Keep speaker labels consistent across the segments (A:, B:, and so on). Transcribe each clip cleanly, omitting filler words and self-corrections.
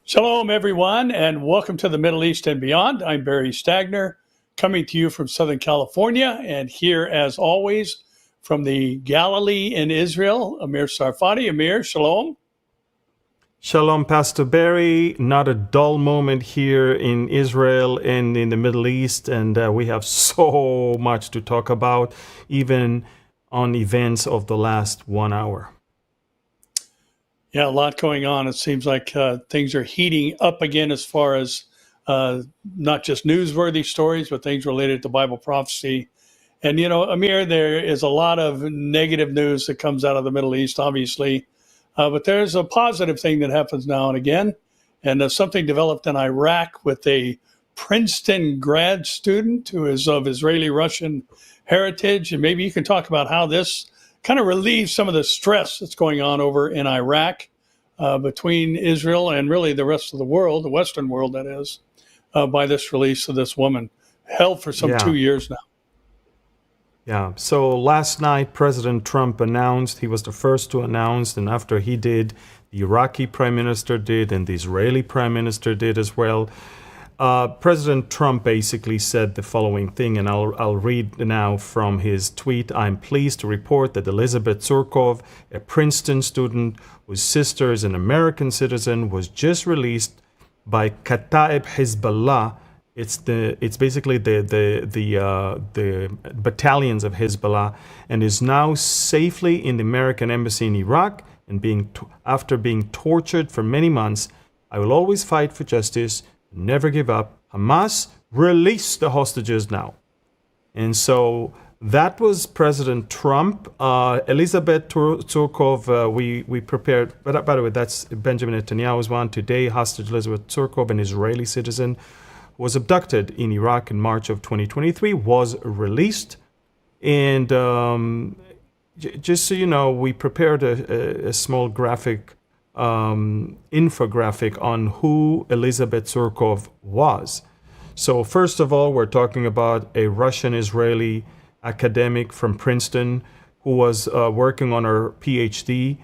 A: Shalom, everyone, and welcome to the Middle East and beyond. I'm Barry Stagner, coming to you from Southern California, and here, as always, from the Galilee in Israel, Amir Tsarfati. Amir, shalom.
B: Shalom, Pastor Barry. Not a dull moment here in Israel and in the Middle East, and we have so much to talk about, even on events of the last 1 hour.
A: Yeah, a lot going on. It seems like things are heating up again as far as not just newsworthy stories, but things related to Bible prophecy. And, Amir, there is a lot of negative news that comes out of the Middle East, obviously. But there's a positive thing that happens now and again. And there's something developed in Iraq with a Princeton grad student who is of Israeli-Russian heritage. And maybe you can talk about how this kind of relieves some of the stress that's going on over in Iraq between Israel and really the rest of the world, the Western world, that is, by this release of this woman, held for some 2 years now.
B: Yeah. So last night, President Trump announced, he was the first to announce, and after he did, the Iraqi prime minister did, and the Israeli prime minister did as well. President Trump basically said the following thing, and I'll read now from his tweet. I'm pleased to report that Elizabeth Tsurkov, a Princeton student whose sister is an American citizen, was just released by Kataib Hezbollah. It's basically the battalions of Hezbollah, and is now safely in the American embassy in Iraq. And after being tortured for many months, I will always fight for justice, never give up. Hamas, release the hostages now. And so that was President Trump. Elizabeth Tsurkov, we prepared. But by the way, that's Benjamin Netanyahu's one today. Hostage Elizabeth Tsurkov, an Israeli citizen, was abducted in Iraq in March of 2023, was released. And just so you know, we prepared a small graphic, infographic on who Elizabeth Tsurkov was. So first of all, we're talking about a Russian-Israeli academic from Princeton who was working on her PhD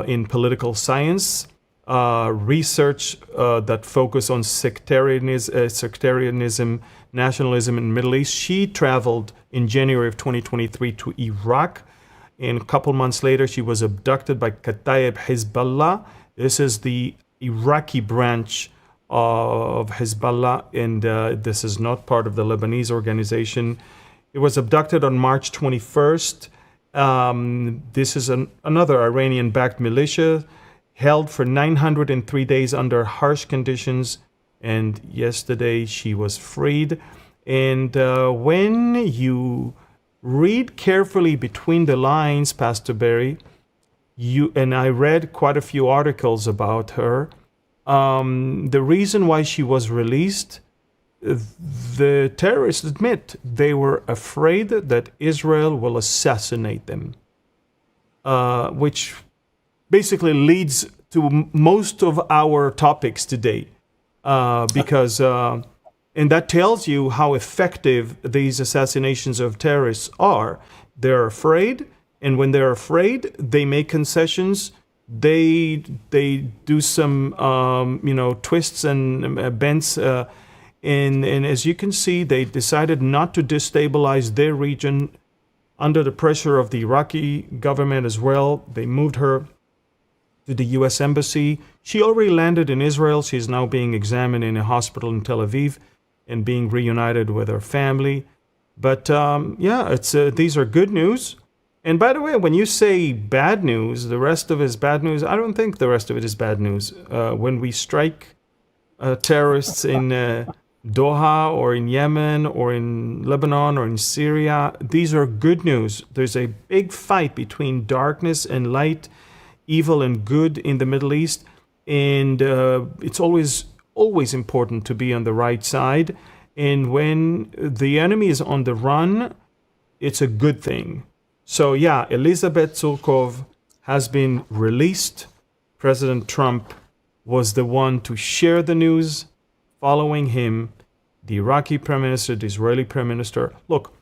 B: in political science. Research that focused on sectarianism, nationalism in the Middle East. She traveled in January of 2023 to Iraq, and a couple months later she was abducted by Kataib Hezbollah. This is the Iraqi branch of Hezbollah, and this is not part of the Lebanese organization. It was abducted on March 21st. This is another Iranian-backed militia, held for 903 days under harsh conditions, and yesterday she was freed. And when you read carefully between the lines, Pastor Barry, and I read quite a few articles about her, the reason why she was released, the terrorists admit they were afraid that Israel will assassinate them, which basically leads to most of our topics today, because and that tells you how effective these assassinations of terrorists are. They're afraid, and when they're afraid, they make concessions. They do some twists and bends, and as you can see, they decided not to destabilize their region under the pressure of the Iraqi government as well. They moved her to the U.S. Embassy. She already landed in Israel. She's now being examined in a hospital in Tel Aviv and being reunited with her family. But these are good news. And by the way, when you say bad news, the rest of it is bad news. I don't think the rest of it is bad news. When we strike terrorists in Doha or in Yemen or in Lebanon or in Syria, these are good news. There's a big fight between darkness and light, evil and good in the Middle East, and it's always important to be on the right side. And when the enemy is on the run, it's a good thing. So yeah, Elizabeth Tsurkov has been released. President Trump was the one to share the news. Following him, the Iraqi prime minister, the Israeli prime minister. Look,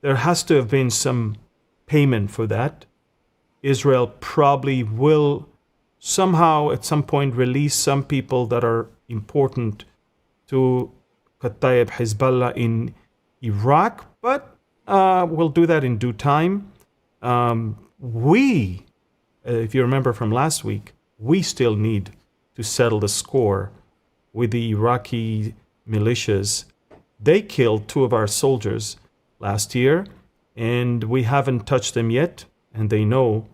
B: there has to have been some payment for that. Israel probably will somehow at some point release some people that are important to Kataib Hezbollah in Iraq, but we'll do that in due time. If you remember from last week, we still need to settle the score with the Iraqi militias. They killed 2 of our soldiers last year, and we haven't touched them yet, and they know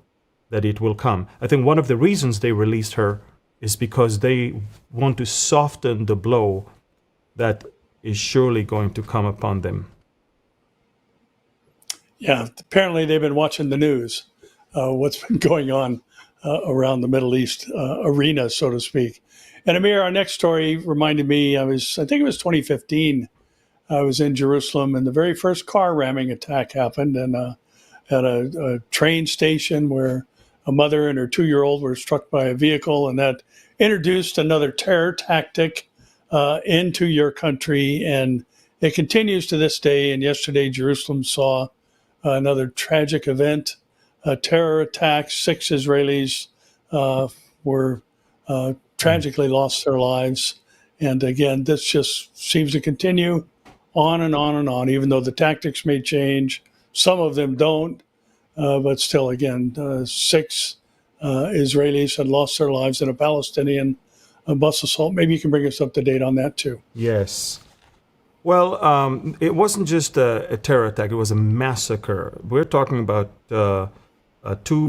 B: that it will come. I think one of the reasons they released her is because they want to soften the blow that is surely going to come upon them.
A: Yeah, apparently they've been watching the news, what's been going on around the Middle East arena, so to speak. And Amir, our next story reminded me, I think it was 2015. I was in Jerusalem, and the very first car ramming attack happened, and at a train station where a mother and her 2-year-old were struck by a vehicle, and that introduced another terror tactic into your country, and it continues to this day. And yesterday, Jerusalem saw another tragic event, a terror attack. 6 Israelis were tragically lost their lives. And again, this just seems to continue on and on and on, even though the tactics may change. Some of them don't, but still, again, 6 Israelis had lost their lives in a Palestinian bus assault. Maybe you can bring us up to date on that too.
B: Yes. Well, it wasn't just a terror attack, it was a massacre. We're talking about 2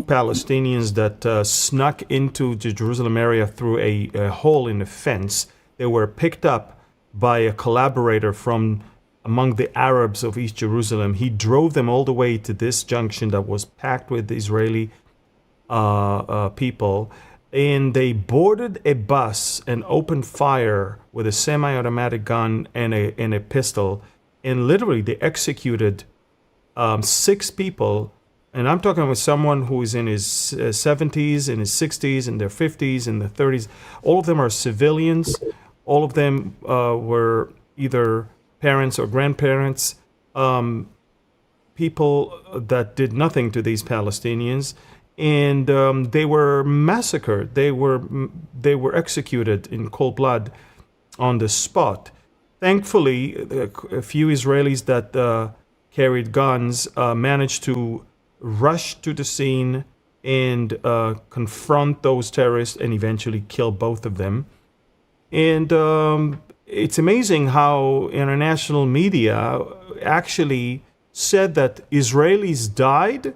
B: Palestinians that snuck into the Jerusalem area through a hole in the fence. They were picked up by a collaborator from among the Arabs of East Jerusalem. He drove them all the way to this junction that was packed with Israeli people, and they boarded a bus and opened fire with a semi-automatic gun and a pistol, and literally they executed 6 people. And I'm talking with someone who is in his 70s, in his 60s, in their 50s, in their 30s. All of them are civilians. All of them were either parents or grandparents, people that did nothing to these Palestinians. And they were massacred. They were executed in cold blood on the spot. Thankfully, a few Israelis that carried guns managed to rush to the scene and confront those terrorists and eventually kill both of them. And it's amazing how international media actually said that Israelis died,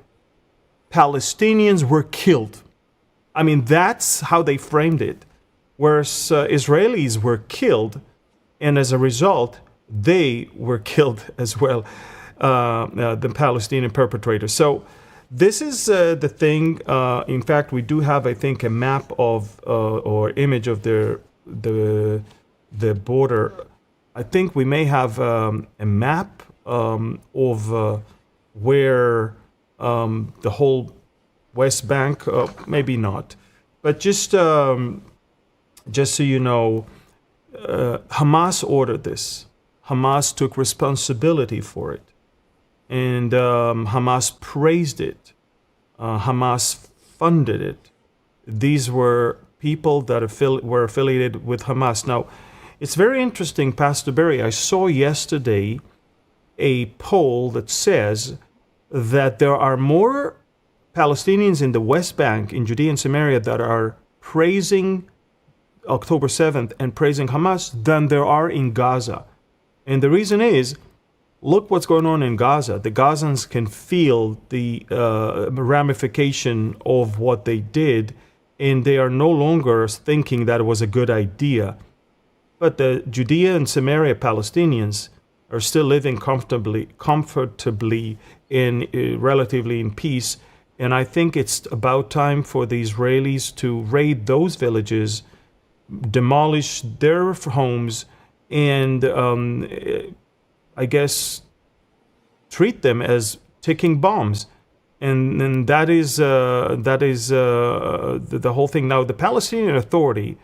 B: Palestinians were killed. I mean, that's how they framed it. Whereas Israelis were killed, and as a result, they were killed as well, the Palestinian perpetrators. So this is the thing. In fact, we do have, I think, a map of or image of the border. I think we may have a map of where the whole West Bank, maybe not, but just so you know, Hamas ordered this. Hamas took responsibility for it, and Hamas praised it. Hamas funded it. These were people that were affiliated with Hamas. Now, it's very interesting, Pastor Barry. I saw yesterday a poll that says that there are more Palestinians in the West Bank, in Judea and Samaria, that are praising October 7th and praising Hamas than there are in Gaza. And the reason is, look what's going on in Gaza. The Gazans can feel the ramification of what they did, and they are no longer thinking that it was a good idea. But the Judea and Samaria Palestinians are still living comfortably relatively in peace. And I think it's about time for the Israelis to raid those villages, demolish their homes, and I guess treat them as ticking bombs. And that is the whole thing. Now, the Palestinian Authority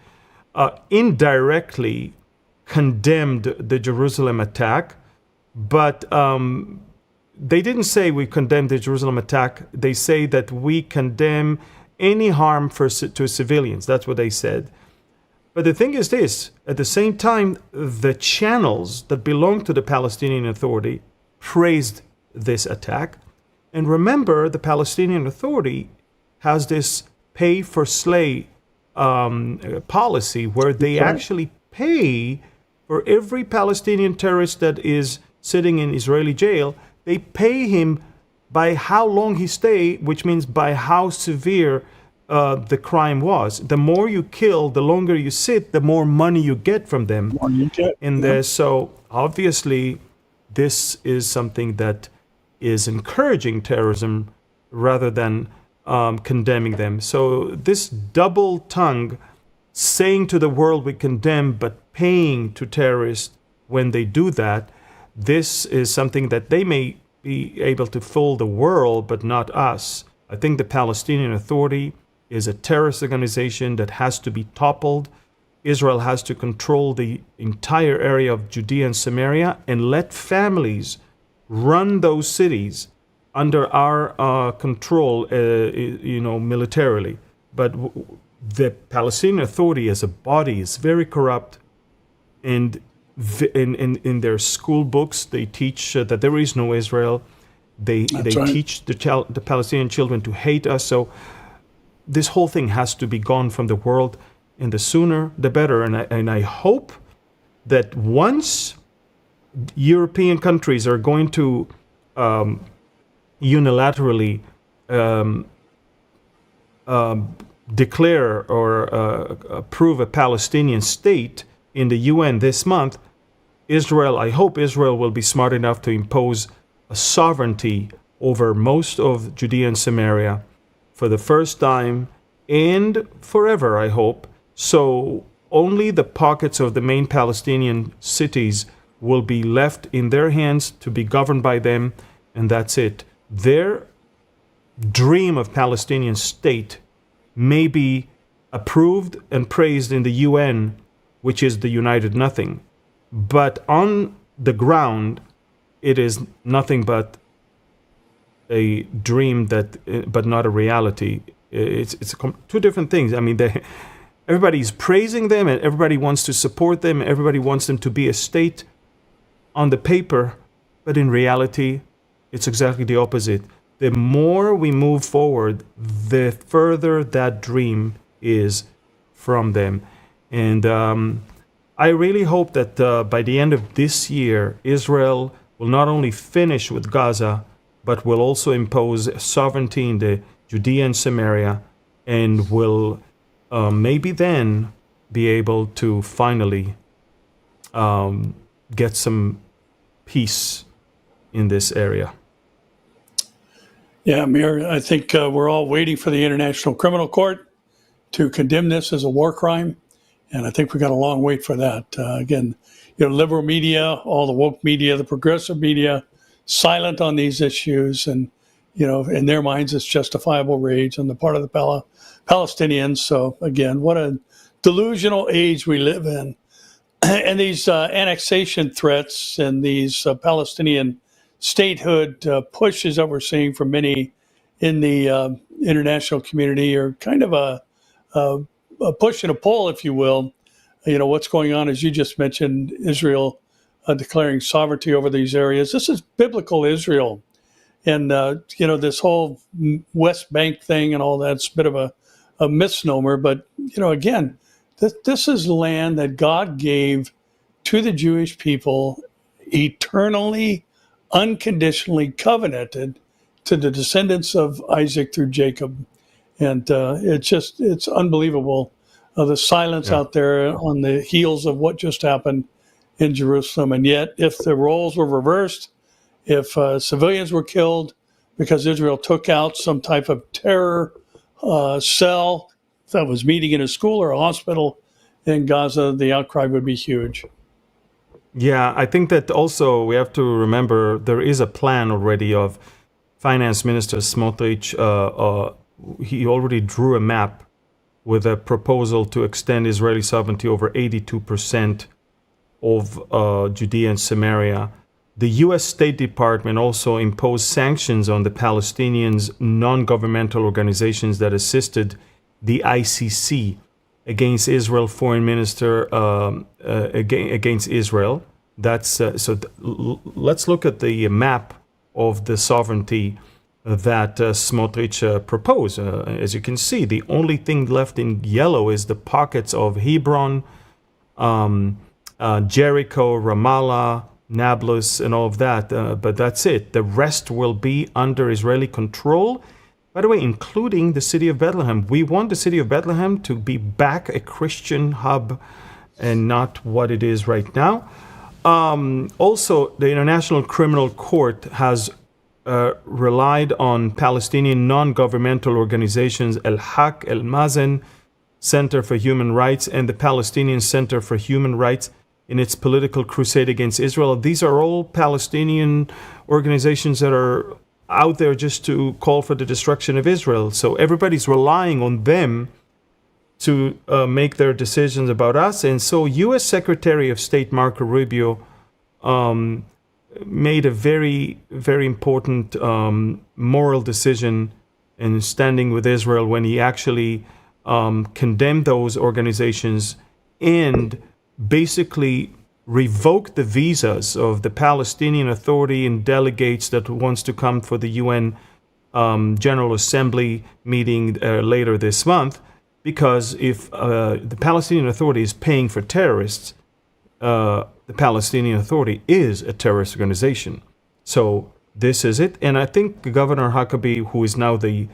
B: indirectly condemned the Jerusalem attack, but they didn't say we condemned the Jerusalem attack. They say that we condemn any harm to civilians. That's what they said. But the thing is this, at the same time, the channels that belong to the Palestinian Authority praised this attack. And remember, the Palestinian Authority has this pay-for-slay policy where they actually pay for every Palestinian terrorist that is sitting in Israeli jail. They pay him by how long he stay, which means by how severe the crime was. The more you kill, the longer you sit, the more money you get from them. So obviously, this is something that is encouraging terrorism rather than condemning them. So this double tongue, saying to the world we condemn, but paying to terrorists when they do that, this is something that they may be able to fool the world, but not us. I think the Palestinian Authority is a terrorist organization that has to be toppled. Israel has to control the entire area of Judea and Samaria and let families run those cities under our control, militarily. But the Palestinian Authority as a body is very corrupt, and in their school books they teach that there is no Israel. They teach the Palestinian children to hate us. So this whole thing has to be gone from the world, and the sooner the better. And I hope that once European countries are going to unilaterally declare or approve a Palestinian state in the UN this month, I hope Israel will be smart enough to impose a sovereignty over most of Judea and Samaria for the first time and forever, I hope. So only the pockets of the main Palestinian cities will be left in their hands to be governed by them, and that's it. Their dream of Palestinian state may be approved and praised in the UN, which is the United Nothing. But on the ground, it is nothing but a dream but not a reality. It's two different things. I mean, everybody's praising them and everybody wants to support them. Everybody wants them to be a state on the paper, but in reality, it's exactly the opposite. The more we move forward, the further that dream is from them. And I really hope that by the end of this year, Israel will not only finish with Gaza, but will also impose sovereignty in the Judea and Samaria, and will maybe then be able to finally get some peace in this area.
A: Yeah, Amir, I think we're all waiting for the International Criminal Court to condemn this as a war crime, and I think we've got a long wait for that. Again, liberal media, all the woke media, the progressive media, silent on these issues, and in their minds it's justifiable rage on the part of the Palestinians. So again, what a delusional age we live in. And these annexation threats and these Palestinian statehood pushes that we're seeing from many in the international community are kind of a push and a pull, if you will. What's going on, as you just mentioned, Israel declaring sovereignty over these areas. This is biblical Israel. And, this whole West Bank thing and all that's a bit of a misnomer. But, again, this is land that God gave to the Jewish people, eternally, unconditionally covenanted to the descendants of Isaac through Jacob. And it's unbelievable, the silence out there on the heels of what just happened in Jerusalem. And yet, if the roles were reversed, if civilians were killed because Israel took out some type of terror cell that was meeting in a school or a hospital in Gaza, the outcry would be huge.
B: Yeah, I think that also we have to remember there is a plan already of Finance Minister Smotrich. He already drew a map with a proposal to extend Israeli sovereignty over 82% of Judea and Samaria. The U.S. State Department also imposed sanctions on the Palestinians' non-governmental organizations that assisted the ICC against Israel foreign minister against Israel. That's let's look at the map of the sovereignty that Smotrich proposed. As you can see, the only thing left in yellow is the pockets of Hebron, Jericho, Ramallah, Nablus, and all of that. But that's it. The rest will be under Israeli control. By the way, including the city of Bethlehem. We want the city of Bethlehem to be back a Christian hub and not what it is right now. Also, the International Criminal Court has relied on Palestinian non-governmental organizations Al-Haq, Al-Mazen, Center for Human Rights, and the Palestinian Center for Human Rights in its political crusade against Israel. These are all Palestinian organizations that are out there just to call for the destruction of Israel. So everybody's relying on them to make their decisions about us. And so U.S. Secretary of State Marco Rubio made a very, very important moral decision in standing with Israel when he actually condemned those organizations and basically revoked the visas of the Palestinian Authority and delegates that wants to come for the UN General Assembly meeting later this month, because if the Palestinian Authority is paying for terrorists, the Palestinian Authority is a terrorist organization. So this is it. And I think Governor Huckabee, who is now the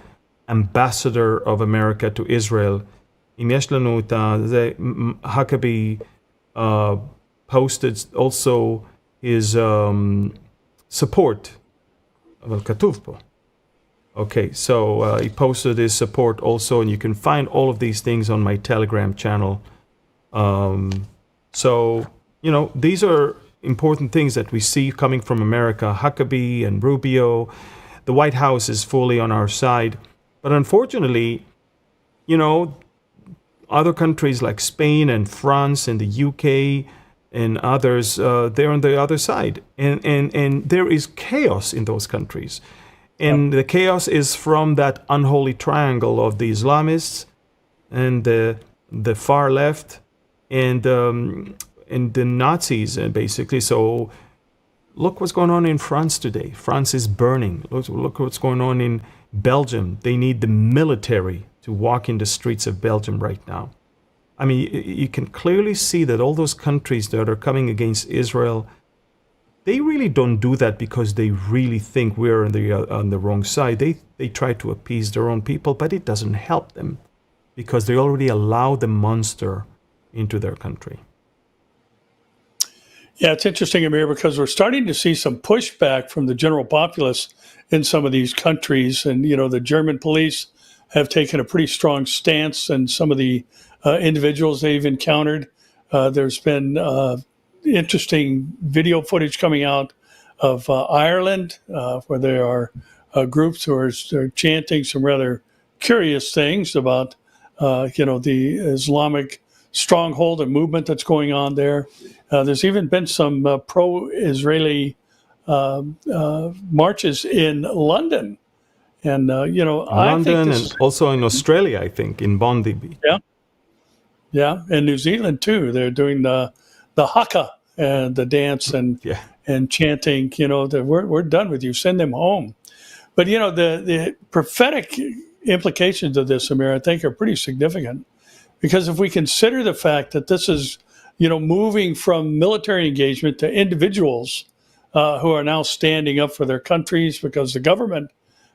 B: ambassador of America to Israel, Huckabee posted also his support. Okay, so he posted his support also, and you can find all of these things on my Telegram channel. So, these are important things that we see coming from America. Huckabee and Rubio, the White House is fully on our side. But unfortunately, other countries like Spain and France and the UK and others, they're on the other side. And there is chaos in those countries. And the chaos is from that unholy triangle of the Islamists and the far left and the Nazis, basically. So look what's going on in France today. France is burning. Look what's going on in Belgium. They need the military to walk in the streets of Belgium right now. I mean, you can clearly see that all those countries that are coming against Israel, they really don't do that because they really think we're on the wrong side. They try to appease their own people, but it doesn't help them because they already allow the monster into their country.
A: Yeah, it's interesting, Amir, because we're starting to see some pushback from the general populace in some of these countries. And, the German police have taken a pretty strong stance, and some of the individuals they've encountered. There's been interesting video footage coming out of Ireland, where there are groups who are chanting some rather curious things about, the Islamic stronghold and movement that's going on there. There's even been some pro-Israeli marches in London. And,
B: London and also in Australia, I think, in Bondi Beach.
A: Yeah, and New Zealand, too. They're doing the haka and the dance and chanting, that we're done with you, send them home. But, the prophetic implications of this, Amir, I think are pretty significant. Because if we consider the fact that this is, moving from military engagement to individuals who are now standing up for their countries because the government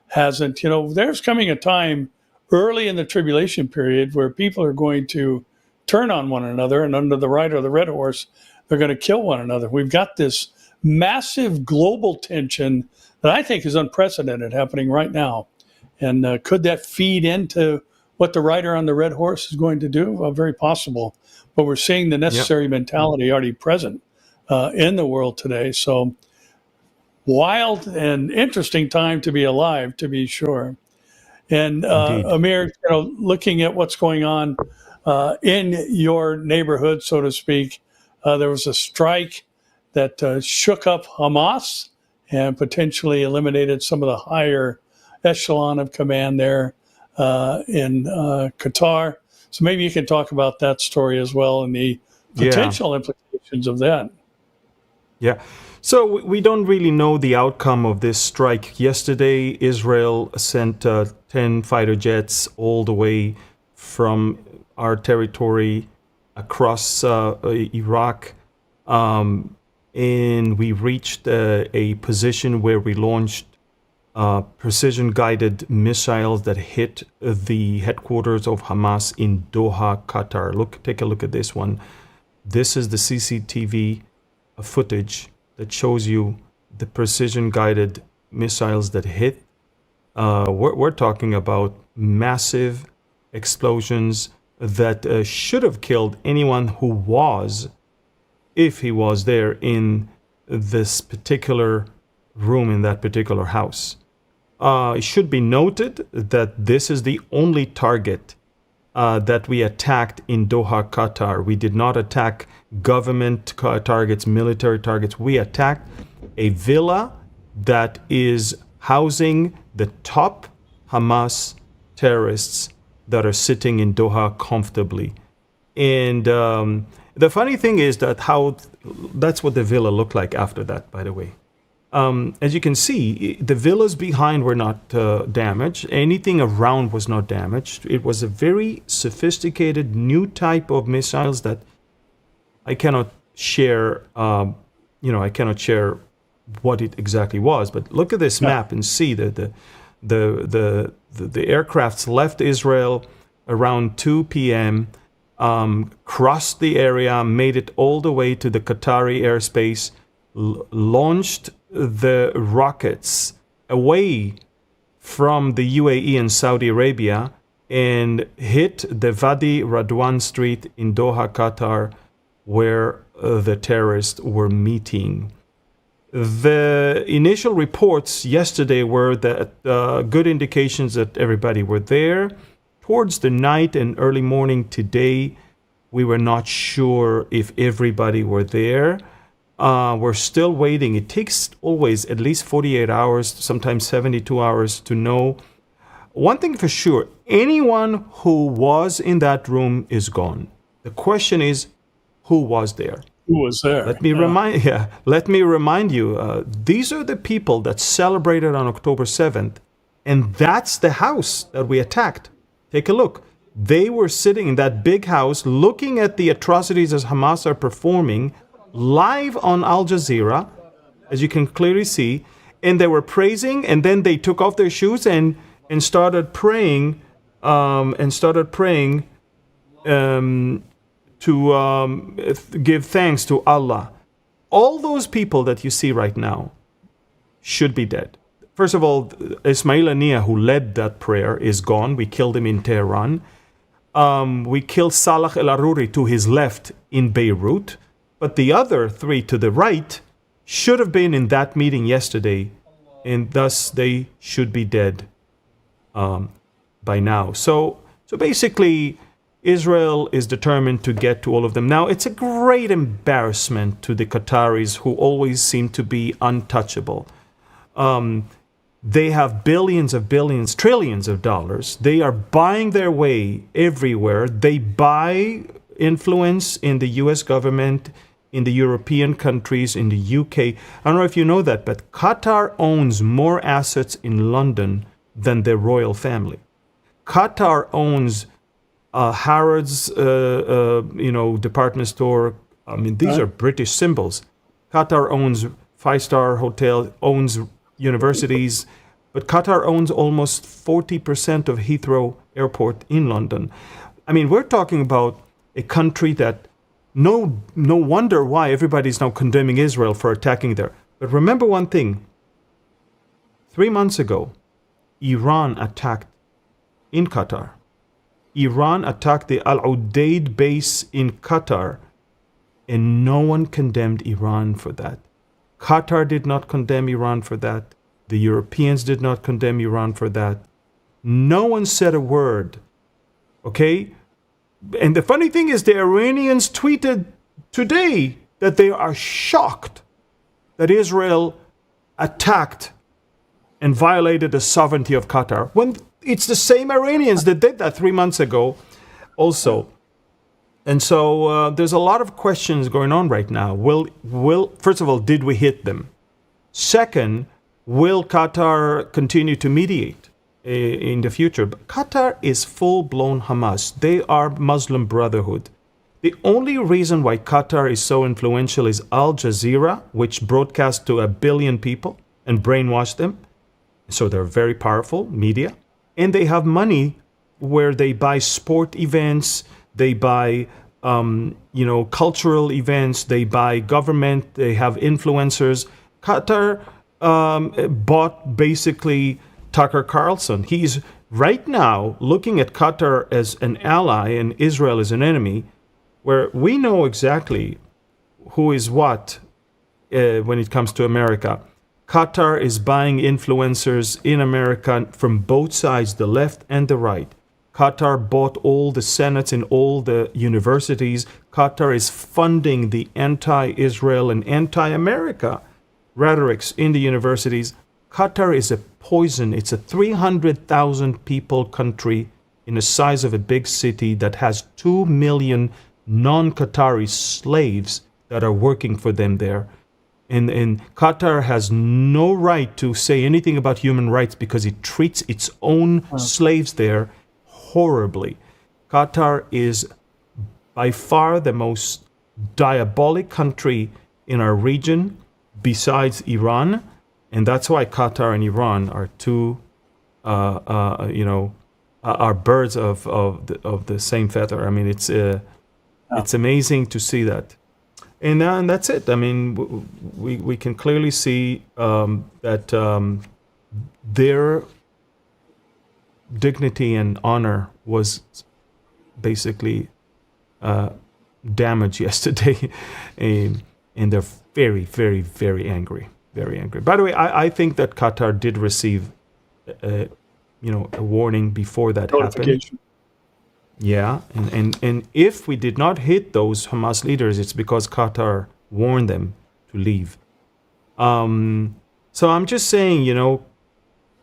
A: hasn't, there's coming a time early in the tribulation period where people are going to turn on one another, and under the right or the red horse, they're going to kill one another. We've got this massive global tension that I think is unprecedented happening right now. And could that feed into what the rider on the red horse is going to do? Well, very possible. But we're seeing the necessary mentality already present in the world today. So wild and interesting time to be alive, to be sure. And Amir, looking at what's going on in your neighborhood, so to speak, there was a strike that shook up Hamas and potentially eliminated some of the higher echelon of command there in Qatar. So maybe you can talk about that story as well and the
B: Yeah.
A: potential implications of that.
B: Yeah. So we don't really know the outcome of this strike. Yesterday, Israel sent 10 fighter jets all the way from our territory across Iraq. And we reached a position where we launched precision-guided missiles that hit the headquarters of Hamas in Doha, Qatar. Take a look at this one. This is the CCTV footage that shows you the precision-guided missiles that hit. We're talking about massive explosions that should have killed anyone who was, if he was there in this particular room in that particular house. It should be noted that this is the only target that we attacked in Doha, Qatar. We did not attack government targets, military targets. We attacked a villa that is housing the top Hamas terrorists that are sitting in Doha comfortably. And the funny thing is that's what the villa looked like after that, by the way. As you can see, the villas behind were not damaged. Anything around was not damaged. It was a very sophisticated new type of missiles that I cannot share. I cannot share what it exactly was. But look at this map and see that the aircrafts left Israel around 2 p.m. Crossed the area, made it all the way to the Qatari airspace, launched the rockets away from the UAE and Saudi Arabia and hit the Wadi Radwan Street in Doha, Qatar, where the terrorists were meeting. The initial reports yesterday were that good indications that everybody were there. Towards the night and early morning today, we were not sure if everybody were there. We're still waiting. It takes always at least 48 hours, sometimes 72 hours to know. One thing for sure, anyone who was in that room is gone. The question is, who was there?
A: Who was there?
B: Let me remind you, these are the people that celebrated on October 7th, and that's the house that we attacked. Take a look. They were sitting in that big house looking at the atrocities as Hamas are performing live on Al Jazeera, as you can clearly see, and they were praising, and then they took off their shoes and started praying, to give thanks to Allah. All those people that you see right now should be dead. First of all, Ismail Haniyeh, who led that prayer, is gone. We killed him in Tehran. We killed Salah El-Aruri to his left in Beirut. But the other three to the right should have been in that meeting yesterday, and thus they should be dead by now. So basically, Israel is determined to get to all of them. Now, it's a great embarrassment to the Qataris, who always seem to be untouchable. They have billions, trillions of dollars. They are buying their way everywhere. They buy influence in the U.S. government, in the European countries, in the UK. I don't know if you know that, but Qatar owns more assets in London than the royal family. Qatar owns Harrods, department store. I mean, these are British symbols. Qatar owns five-star hotel, owns universities, but Qatar owns almost 40% of Heathrow Airport in London. I mean, we're talking about a country that no wonder why everybody's now condemning Israel for attacking there. But remember one thing. 3 months ago, Iran attacked in Qatar. Iran attacked the Al Udeid base in Qatar, and no one condemned Iran for that. Qatar did not condemn Iran for that. The Europeans did not condemn Iran for that. No one said a word. Okay? And the funny thing is, the Iranians tweeted today that they are shocked that Israel attacked and violated the sovereignty of Qatar, when it's the same Iranians that did that 3 months ago also. And so there's a lot of questions going on right now. First of all, did we hit them? Second, will Qatar continue to mediate in the future? But Qatar is full-blown Hamas. They are Muslim Brotherhood. The only reason why Qatar is so influential is Al Jazeera, which broadcasts to 1 billion people and brainwash them. So they're very powerful media. And they have money where they buy sport events, they buy cultural events, they buy government, they have influencers. Qatar bought basically Tucker Carlson. He's right now looking at Qatar as an ally and Israel as an enemy, where we know exactly who is what when it comes to America. Qatar is buying influencers in America from both sides, the left and the right. Qatar bought all the senates in all the universities. Qatar is funding the anti-Israel and anti-America rhetorics in the universities. Qatar is a poison. It's a 300,000 people country in the size of a big city that has 2 million non-Qatari slaves that are working for them there. And Qatar has no right to say anything about human rights because it treats its own slaves there horribly. Qatar is by far the most diabolic country in our region besides Iran, and that's why Qatar and Iran are two, are birds of the same feather. I mean, it's amazing to see that, and that's it. I mean, we can clearly see that their dignity and honor was basically damaged yesterday, and they're very, very, very angry. Very angry. By the way, I think that Qatar did receive, a warning before that happened. Yeah, and if we did not hit those Hamas leaders, it's because Qatar warned them to leave. So I'm just saying,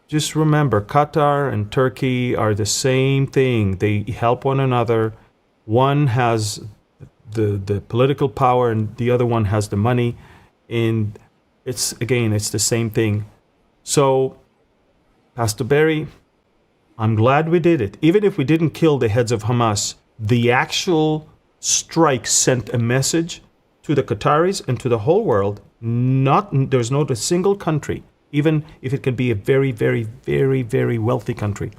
B: just remember, Qatar and Turkey are the same thing. They help one another. One has the political power and the other one has the money. And it's the same thing. So, Pastor Barry, I'm glad we did it. Even if we didn't kill the heads of Hamas, the actual strike sent a message to the Qataris and to the whole world. There's not a single country, even if it can be a very, very, very, very wealthy country.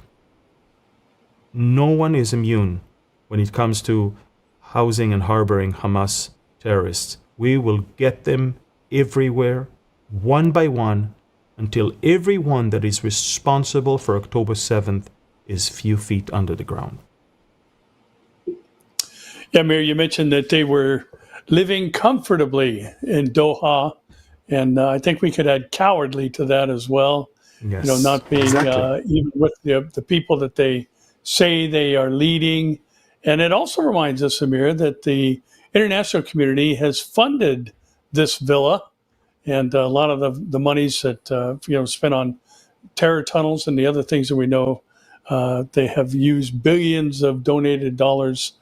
B: No one is immune when it comes to housing and harboring Hamas terrorists. We will get them everywhere, one by one, until everyone that is responsible for October 7th is few feet under the ground.
A: Yeah, Amir, you mentioned that they were living comfortably in Doha, and I think we could add cowardly to that as well.
B: Yes,
A: Not being even with the people that they say they are leading. And it also reminds us, Amir, that the international community has funded this villa, and a lot of the monies that spent on terror tunnels and the other things that we know they have used billions of donated dollars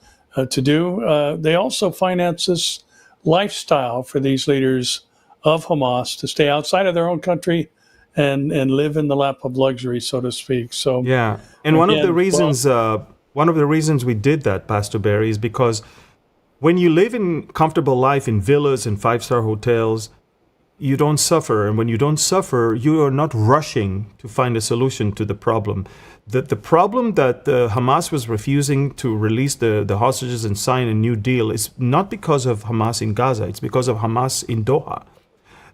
A: to do. They also finance this lifestyle for these leaders of Hamas to stay outside of their own country and live in the lap of luxury, so to speak. So
B: yeah, and one of the reasons we did that, Pastor Barry, is because when you live in comfortable life in villas and 5-star hotels, you don't suffer. And when you don't suffer, you are not rushing to find a solution to the problem. The problem that Hamas was refusing to release the hostages and sign a new deal is not because of Hamas in Gaza. It's because of Hamas in Doha.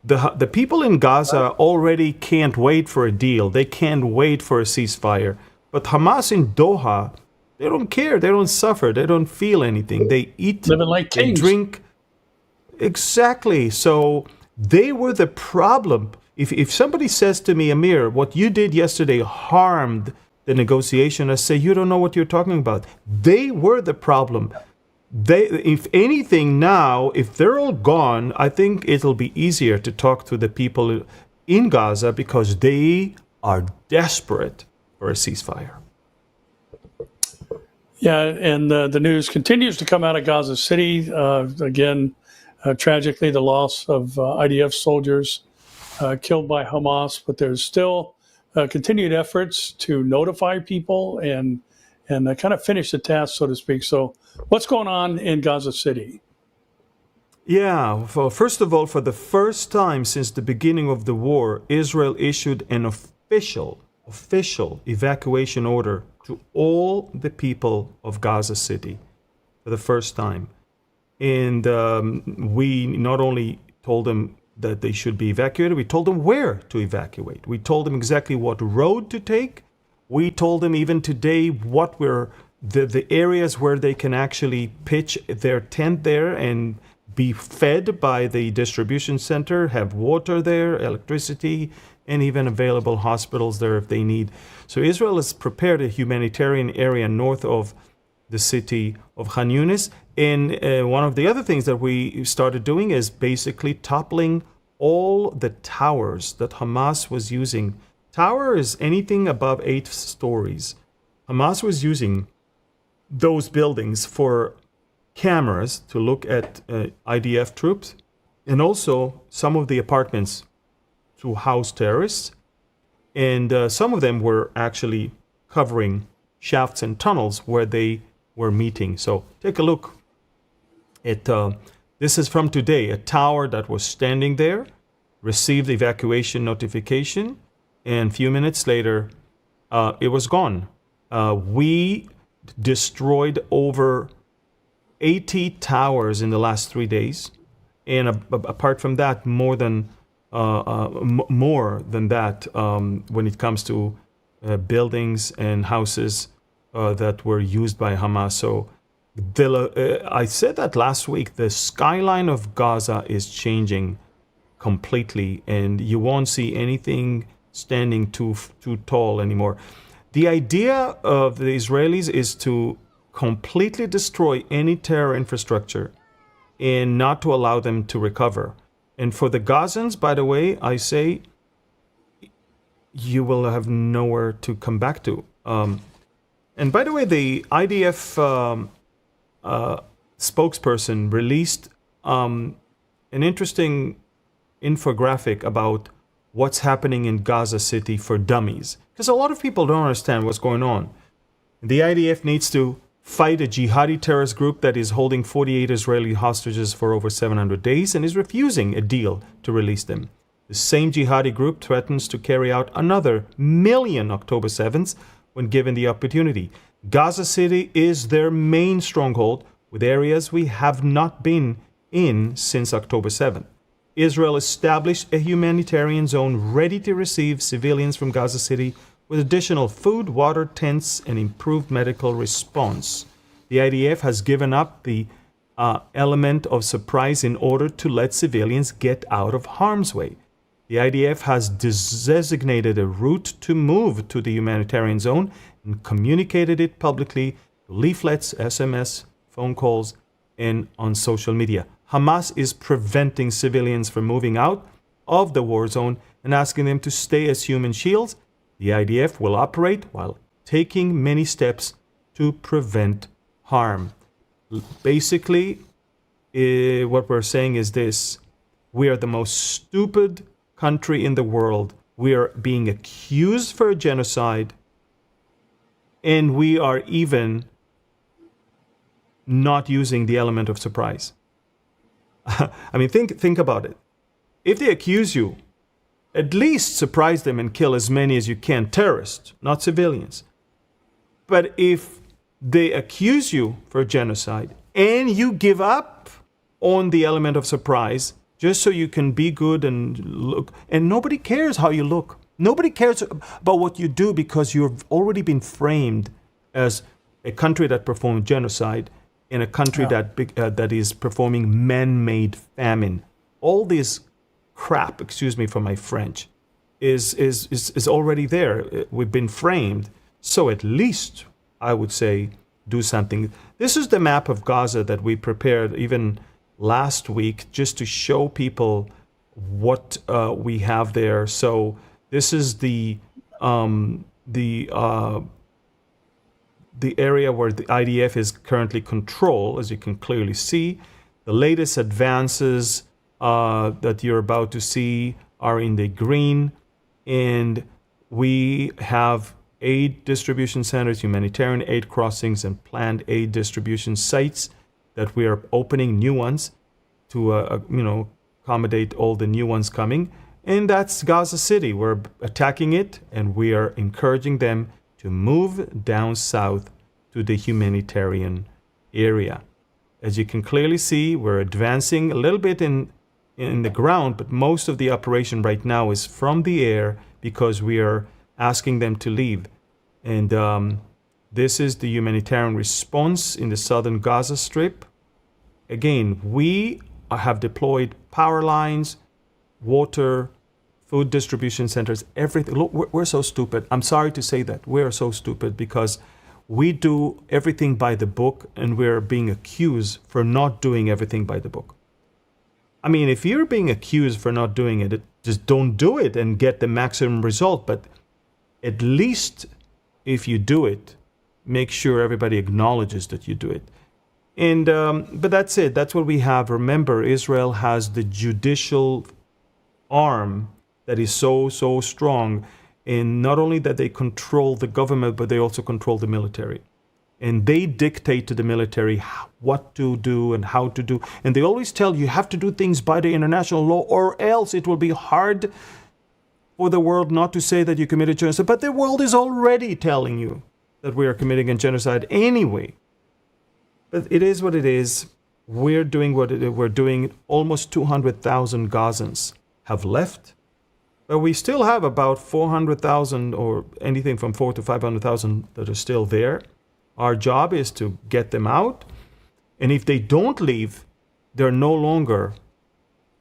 B: The people in Gaza already can't wait for a deal. They can't wait for a ceasefire. But Hamas in Doha, they don't care. They don't suffer. They don't feel anything. They eat,
A: living like
B: they
A: kings.
B: drink. Exactly. So they were the problem. If somebody says to me, Amir, what you did yesterday harmed the negotiation, I say, you don't know what you're talking about. They were the problem. if anything now, if they're all gone, I think it'll be easier to talk to the people in Gaza because they are desperate for a ceasefire.
A: Yeah, and the news continues to come out of Gaza City. Again, tragically, the loss of IDF soldiers killed by Hamas, but there's still continued efforts to notify people and kind of finish the task, so to speak. So what's going on in Gaza City?
B: Yeah, well, first of all, for the first time since the beginning of the war, Israel issued an official evacuation order to all the people of Gaza City for the first time. And we not only told them that they should be evacuated, we told them where to evacuate. We told them exactly what road to take. We told them even today what were the areas where they can actually pitch their tent there and be fed by the distribution center, have water there, electricity, and even available hospitals there if they need. So Israel has prepared a humanitarian area north of the city of Khan Yunis. And one of the other things that we started doing is basically toppling all the towers that Hamas was using. Tower is anything above 8 stories. Hamas was using those buildings for cameras to look at IDF troops, and also some of the apartments to house terrorists. And some of them were actually covering shafts and tunnels where they were meeting. So take a look at this is from today. A tower that was standing there received evacuation notification, and a few minutes later, it was gone. We destroyed over 80 towers in the last 3 days, and apart from that, more than that when it comes to buildings and houses that were used by Hamas. So I said that last week. The skyline of Gaza is changing completely, and you won't see anything standing too tall anymore. The idea of the Israelis is to completely destroy any terror infrastructure and not to allow them to recover. And for the Gazans, by the way, I say you will have nowhere to come back to. And by the way, the IDF spokesperson released an interesting infographic about what's happening in Gaza City for dummies. Because a lot of people don't understand what's going on. The IDF needs to fight a jihadi terrorist group that is holding 48 Israeli hostages for over 700 days and is refusing a deal to release them. The same jihadi group threatens to carry out another million October 7th when given the opportunity. Gaza City is their main stronghold, with areas we have not been in since October 7th. Israel established a humanitarian zone ready to receive civilians from Gaza City with additional food, water, tents, and improved medical response. The IDF has given up the element of surprise in order to let civilians get out of harm's way. The IDF has designated a route to move to the humanitarian zone and communicated it publicly through leaflets, SMS, phone calls, and on social media. Hamas is preventing civilians from moving out of the war zone and asking them to stay as human shields. The IDF will operate while taking many steps to prevent harm. Basically, what we're saying is this: we are the most stupid country in the world. We are being accused for a genocide, and we are even not using the element of surprise. I mean, think about it. If they accuse you, at least surprise them and kill as many as you can, terrorists, not civilians. But if they accuse you for genocide and you give up on the element of surprise just so you can be good and look, and nobody cares how you look. Nobody cares about what you do because you've already been framed as a country that performed genocide in a country that is performing man-made famine. All this crap, excuse me for my French, is already there. We've been framed. So at least, I would say, do something. This is the map of Gaza that we prepared even last week, just to show people what we have there. So this is the area where the IDF is currently controlled, as you can clearly see. The latest advances that you're about to see are in the green, and we have aid distribution centers, humanitarian aid crossings, and planned aid distribution sites that we are opening new ones to accommodate all the new ones coming. And that's Gaza City. We're attacking it, and we are encouraging them to move down south to the humanitarian area. As you can clearly see, we're advancing a little bit in the ground, but most of the operation right now is from the air because we are asking them to leave. And this is the humanitarian response in the southern Gaza Strip. Again, we have deployed power lines, water, food distribution centers, everything. Look, we're so stupid. I'm sorry to say that. We're so stupid because we do everything by the book, and we're being accused for not doing everything by the book. I mean, if you're being accused for not doing it, just don't do it and get the maximum result. But at least if you do it, make sure everybody acknowledges that you do it. And but that's it. That's what we have. Remember, Israel has the judicial arm that is so strong. And not only that they control the government, but they also control the military. And they dictate to the military what to do and how to do. And they always tell you have to do things by the international law, or else it will be hard for the world not to say that you committed genocide. But the world is already telling you that we are committing a genocide anyway. But it is what it is. We're doing what we're doing. Almost 200,000 Gazans have left. But we still have about 400,000 or anything from 400,000 to 500,000 that are still there. Our job is to get them out. And if they don't leave, they're no longer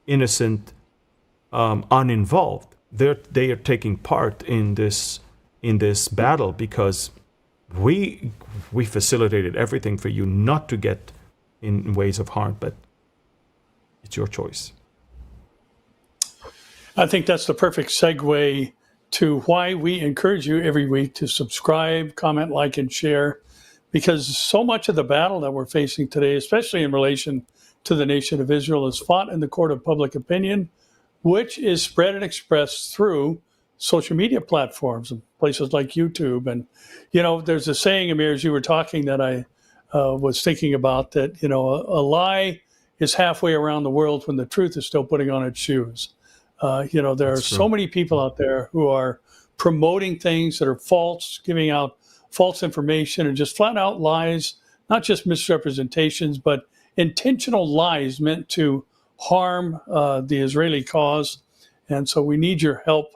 B: innocent, uninvolved. They are taking part in this battle because we facilitated everything for you not to get in ways of harm, but it's your choice.
A: I think that's the perfect segue to why we encourage you every week to subscribe, comment, like, and share, because so much of the battle that we're facing today, especially in relation to the nation of Israel, is fought in the court of public opinion, which is spread and expressed through social media platforms and places like YouTube. And, there's a saying, Amir, as you were talking, that I was thinking about, that, a lie is halfway around the world when the truth is still putting on its shoes. There are so many people out there who are promoting things that are false, giving out false information and just flat out lies, not just misrepresentations, but intentional lies meant to harm the Israeli cause. And so we need your help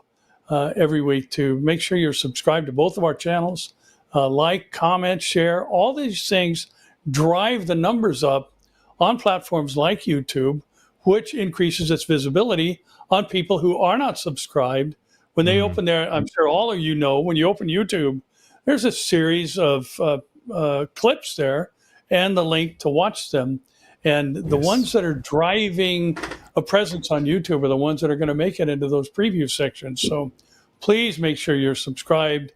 A: every week to make sure you're subscribed to both of our channels. Like, comment, share. All these things drive the numbers up on platforms like YouTube, which increases its visibility on people who are not subscribed. When they open their, I'm sure all of you know, when you open YouTube, there's a series of clips there and the link to watch them. And the ones that are driving a presence on YouTube are the ones that are going to make it into those preview sections. So please make sure you're subscribed,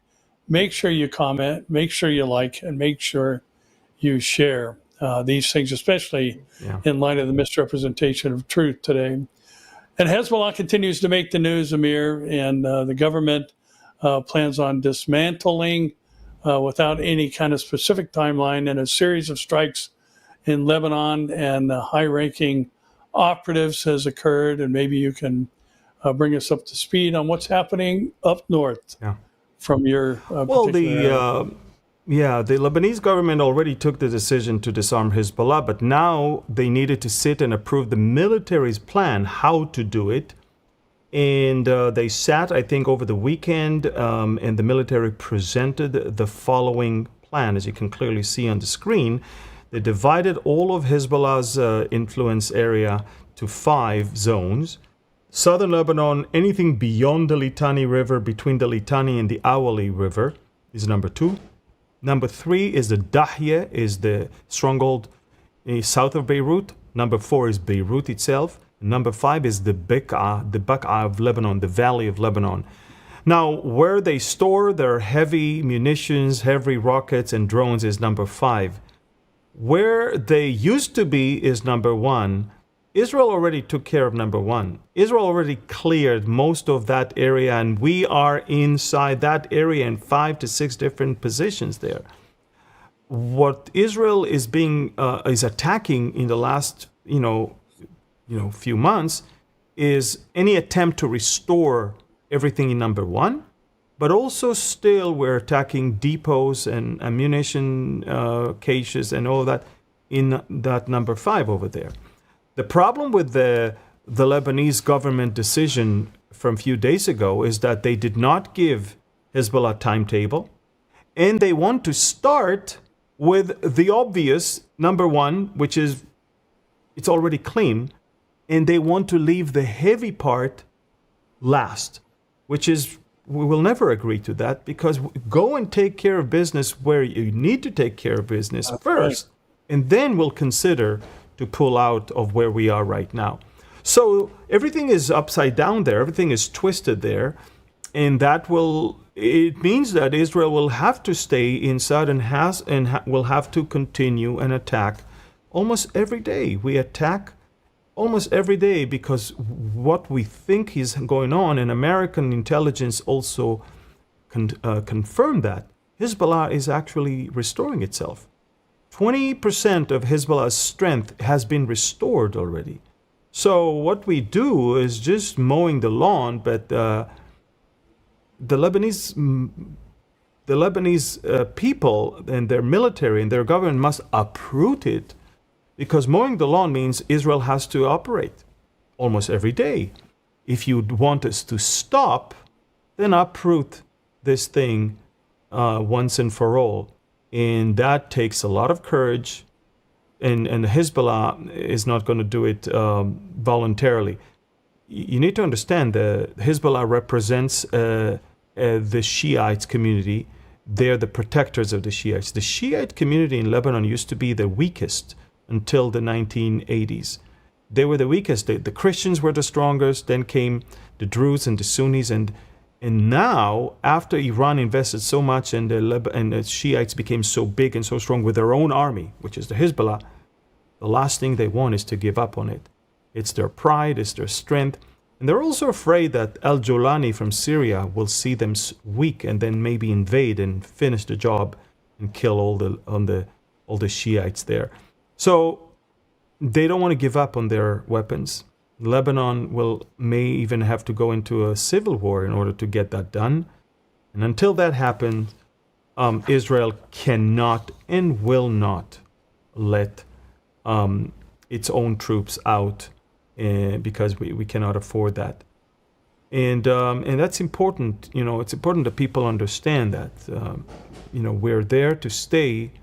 A: make sure you comment, make sure you like, and make sure you share these things, especially in light of the misrepresentation of truth today. And Hezbollah continues to make the news, Amir, and the government plans on dismantling, without any kind of specific timeline, and a series of strikes in Lebanon, and high-ranking operatives has occurred. And maybe you can bring us up to speed on what's happening up north from your
B: the Lebanese government already took the decision to disarm Hezbollah, but now they needed to sit and approve the military's plan how to do it. And they sat, I think, over the weekend, and the military presented the following plan, as you can clearly see on the screen. They divided all of Hezbollah's influence area to 5 zones. Southern Lebanon, anything beyond the Litani River, between the Litani and the Awali River, is number 2. Number 3 is the Dahya, is the stronghold south of Beirut. Number 4 is Beirut itself. Number 5 is the Baq'a of Lebanon, the Valley of Lebanon. Now, where they store their heavy munitions, heavy rockets, and drones is number 5. Where they used to be is number 1. Israel already took care of number 1. Israel already cleared most of that area, and we are inside that area in 5 to 6 different positions there. What Israel is attacking in the last few months is any attempt to restore everything in number 1, but also still we're attacking depots and ammunition caches and all that in that number 5 over there. The problem with the Lebanese government decision from a few days ago is that they did not give Hezbollah a timetable, and they want to start with the obvious number 1, which is it's already clean, and they want to leave the heavy part last, which is, we will never agree to that, because go and take care of business where you need to take care of business first, and then we'll consider to pull out of where we are right now. So everything is upside down there, everything is twisted there, and it means that Israel will have to stay inside and will have to continue and attack almost every day. We attack almost every day because what we think is going on, and American intelligence also confirmed that, Hezbollah is actually restoring itself. 20% of Hezbollah's strength has been restored already. So what we do is just mowing the lawn, but the Lebanese people and their military and their government must uproot it, because mowing the lawn means Israel has to operate almost every day. If you want us to stop, then uproot this thing once and for all. And that takes a lot of courage, and Hezbollah is not going to do it voluntarily. You need to understand that Hezbollah represents the Shiites community. They're the protectors of the Shiites. The Shiite community in Lebanon used to be the weakest until the 1980s. They were the weakest. The Christians were the strongest. Then came the Druze and the Sunnis, and now, after Iran invested so much and the Shiites became so big and so strong with their own army, which is the Hezbollah, the last thing they want is to give up on it. It's their pride, it's their strength. And they're also afraid that al-Jolani from Syria will see them weak and then maybe invade and finish the job and kill all the Shiites there. So they don't want to give up on their weapons. Lebanon may even have to go into a civil war in order to get that done. And until that happens, Israel cannot and will not let its own troops out because we cannot afford that. And that's important. It's important that people understand that. We're there to stay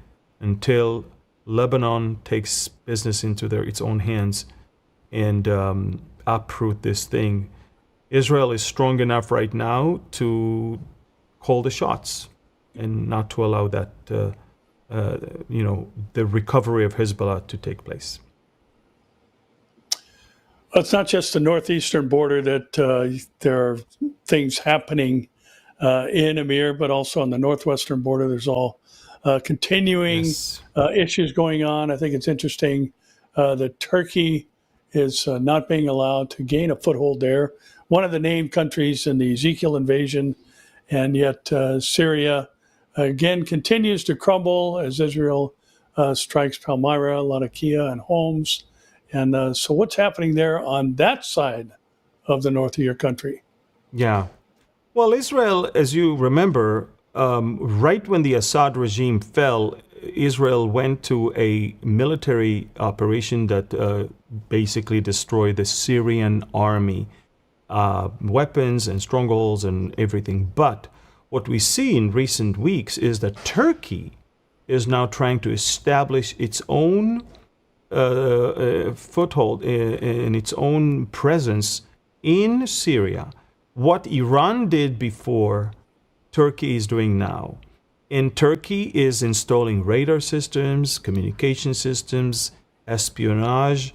B: until Lebanon takes business into its own hands and uproot this thing. Israel is strong enough right now to call the shots and not to allow that, the recovery of Hezbollah to take place.
A: It's not just the northeastern border that there are things happening in Amir, but also on the northwestern border. There's all continuing issues going on. I think it's interesting that Turkey is not being allowed to gain a foothold there. One of the named countries in the Ezekiel invasion, and yet Syria again continues to crumble as Israel strikes Palmyra, Latakia, and Homs. And so what's happening there on that side of the north of your country?
B: Yeah. Well, Israel, as you remember, right when the Assad regime fell, Israel went to a military operation that basically destroyed the Syrian army, weapons and strongholds and everything. But what we see in recent weeks is that Turkey is now trying to establish its own foothold in its own presence in Syria. What Iran did before, Turkey is doing now. And Turkey is installing radar systems, communication systems, espionage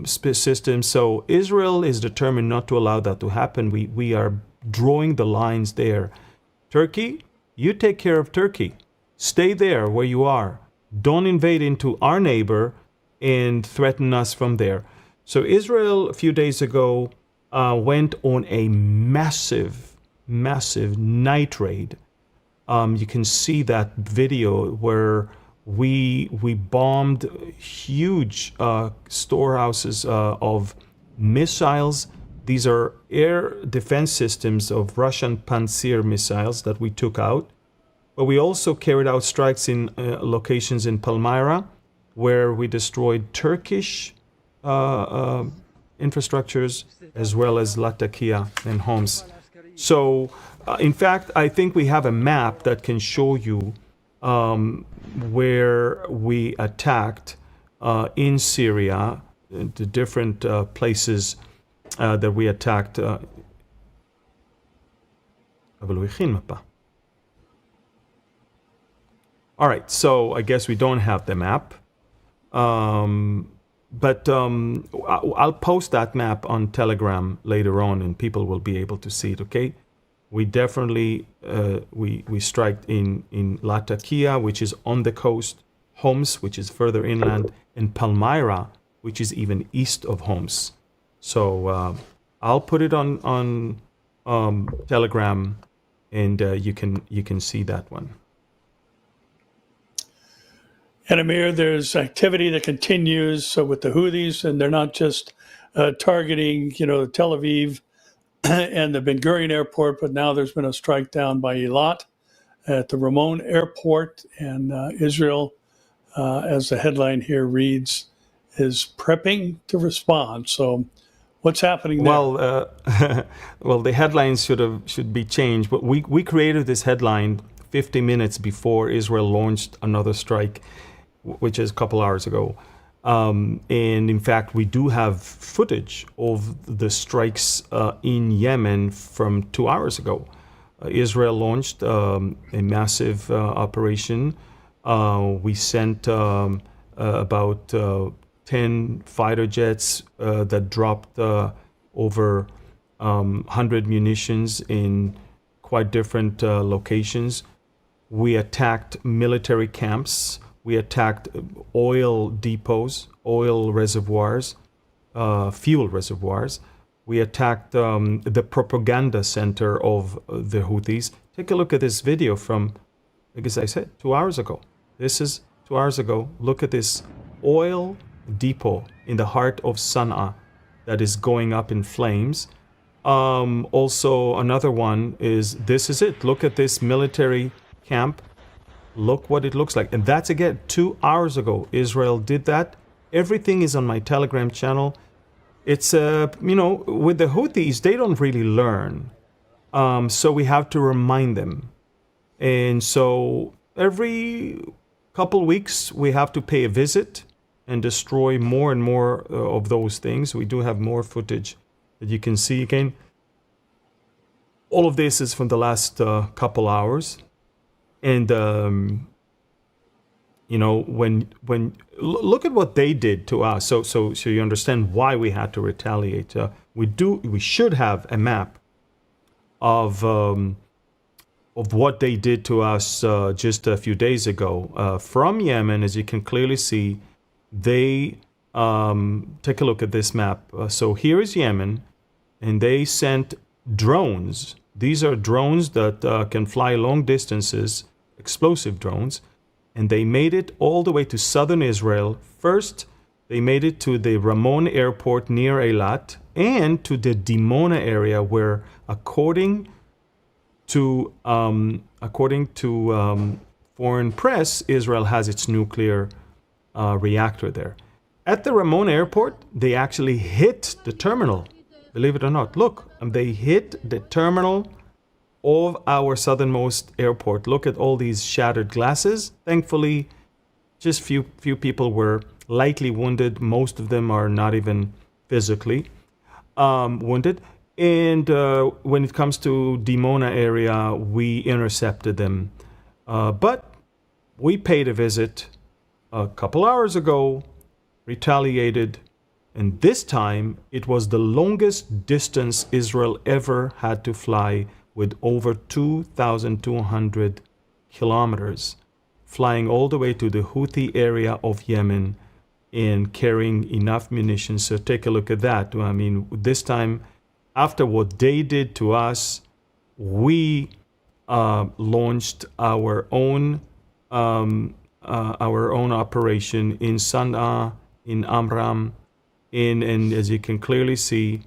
B: systems. So Israel is determined not to allow that to happen. We are drawing the lines there. Turkey, you take care of Turkey. Stay there where you are. Don't invade into our neighbor and threaten us from there. So Israel, a few days ago, went on a massive night raid. You can see that video where we bombed huge storehouses of missiles. These are air defense systems of Russian Pantsir missiles that we took out. But we also carried out strikes in locations in Palmyra, where we destroyed Turkish infrastructures, as well as Latakia and Homs. So, in fact, I think we have a map that can show you where we attacked in Syria, the different places that we attacked. All right, so I guess we don't have the map. But I'll post that map on Telegram later on, and people will be able to see it, okay? We definitely, we strike in Latakia, which is on the coast, Homs, which is further inland, and Palmyra, which is even east of Homs. So I'll put it on Telegram, and you can see that one.
A: And Amir, there's activity that continues with the Houthis, and they're not just targeting, Tel Aviv and the Ben Gurion airport, but now there's been a strike down by Eilat at the Ramon airport, and Israel, as the headline here reads, is prepping to respond. So what's happening there?
B: Well, the headlines should be changed, but we created this headline 50 minutes before Israel launched another strike, which is a couple hours ago. And in fact, we do have footage of the strikes in Yemen from 2 hours ago. Israel launched a massive operation. We sent about 10 fighter jets that dropped over 100 munitions in quite different locations. We attacked military camps. We attacked oil depots, oil reservoirs, fuel reservoirs. We attacked the propaganda center of the Houthis. Take a look at this video from, as I said, 2 hours ago. This is 2 hours ago. Look at this oil depot in the heart of Sana'a that is going up in flames. Also, another one is, this is it. Look at this military camp. Look what it looks like. And that's, again, 2 hours ago Israel did that. Everything is on my Telegram channel. It's, with the Houthis, they don't really learn. So we have to remind them. And so every couple weeks, we have to pay a visit and destroy more and more of those things. We do have more footage that you can see again. All of this is from the last couple hours. And, when look at what they did to us. So you understand why we had to retaliate. We should have a map of what they did to us just a few days ago. From Yemen, as you can clearly see, they take a look at this map. So here is Yemen, and they sent drones. These are drones that can fly long distances, explosive drones, and they made it all the way to southern Israel. First, they made it to the Ramon airport near Eilat and to the Dimona area, where, according to foreign press, Israel has its nuclear reactor there. At the Ramon airport, they actually hit the terminal. Believe it or not, look, they hit the terminal of our southernmost airport. Look at all these shattered glasses. Thankfully, just few people were lightly wounded. Most of them are not even physically wounded. And when it comes to Dimona area, we intercepted them But we paid a visit a couple hours ago, retaliated, and this time it was the longest distance Israel ever had to fly, with over 2,200 kilometers, flying all the way to the Houthi area of Yemen and carrying enough munitions. So take a look at that. I mean, this time, after what they did to us, we launched our own operation in Sana'a, in Amram, and as you can clearly see,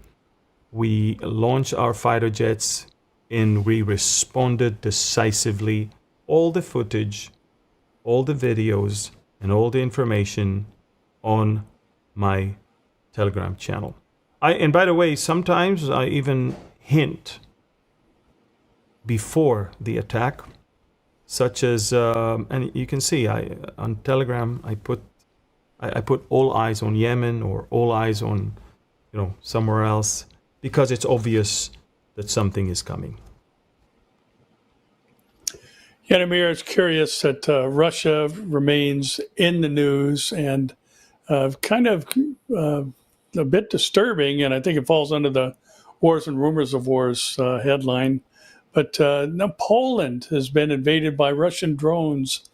B: we launched our fighter jets and we responded decisively. All the footage, all the videos, and all the information on my Telegram channel. And by the way, sometimes I even hint before the attack, such as, and you can see, on Telegram I put all eyes on Yemen, or all eyes on, somewhere else, because it's obvious that something is coming.
A: Yeah, Amir, it's curious that Russia remains in the news, and kind of a bit disturbing, and I think it falls under the Wars and Rumors of Wars headline. But now Poland has been invaded by Russian drones,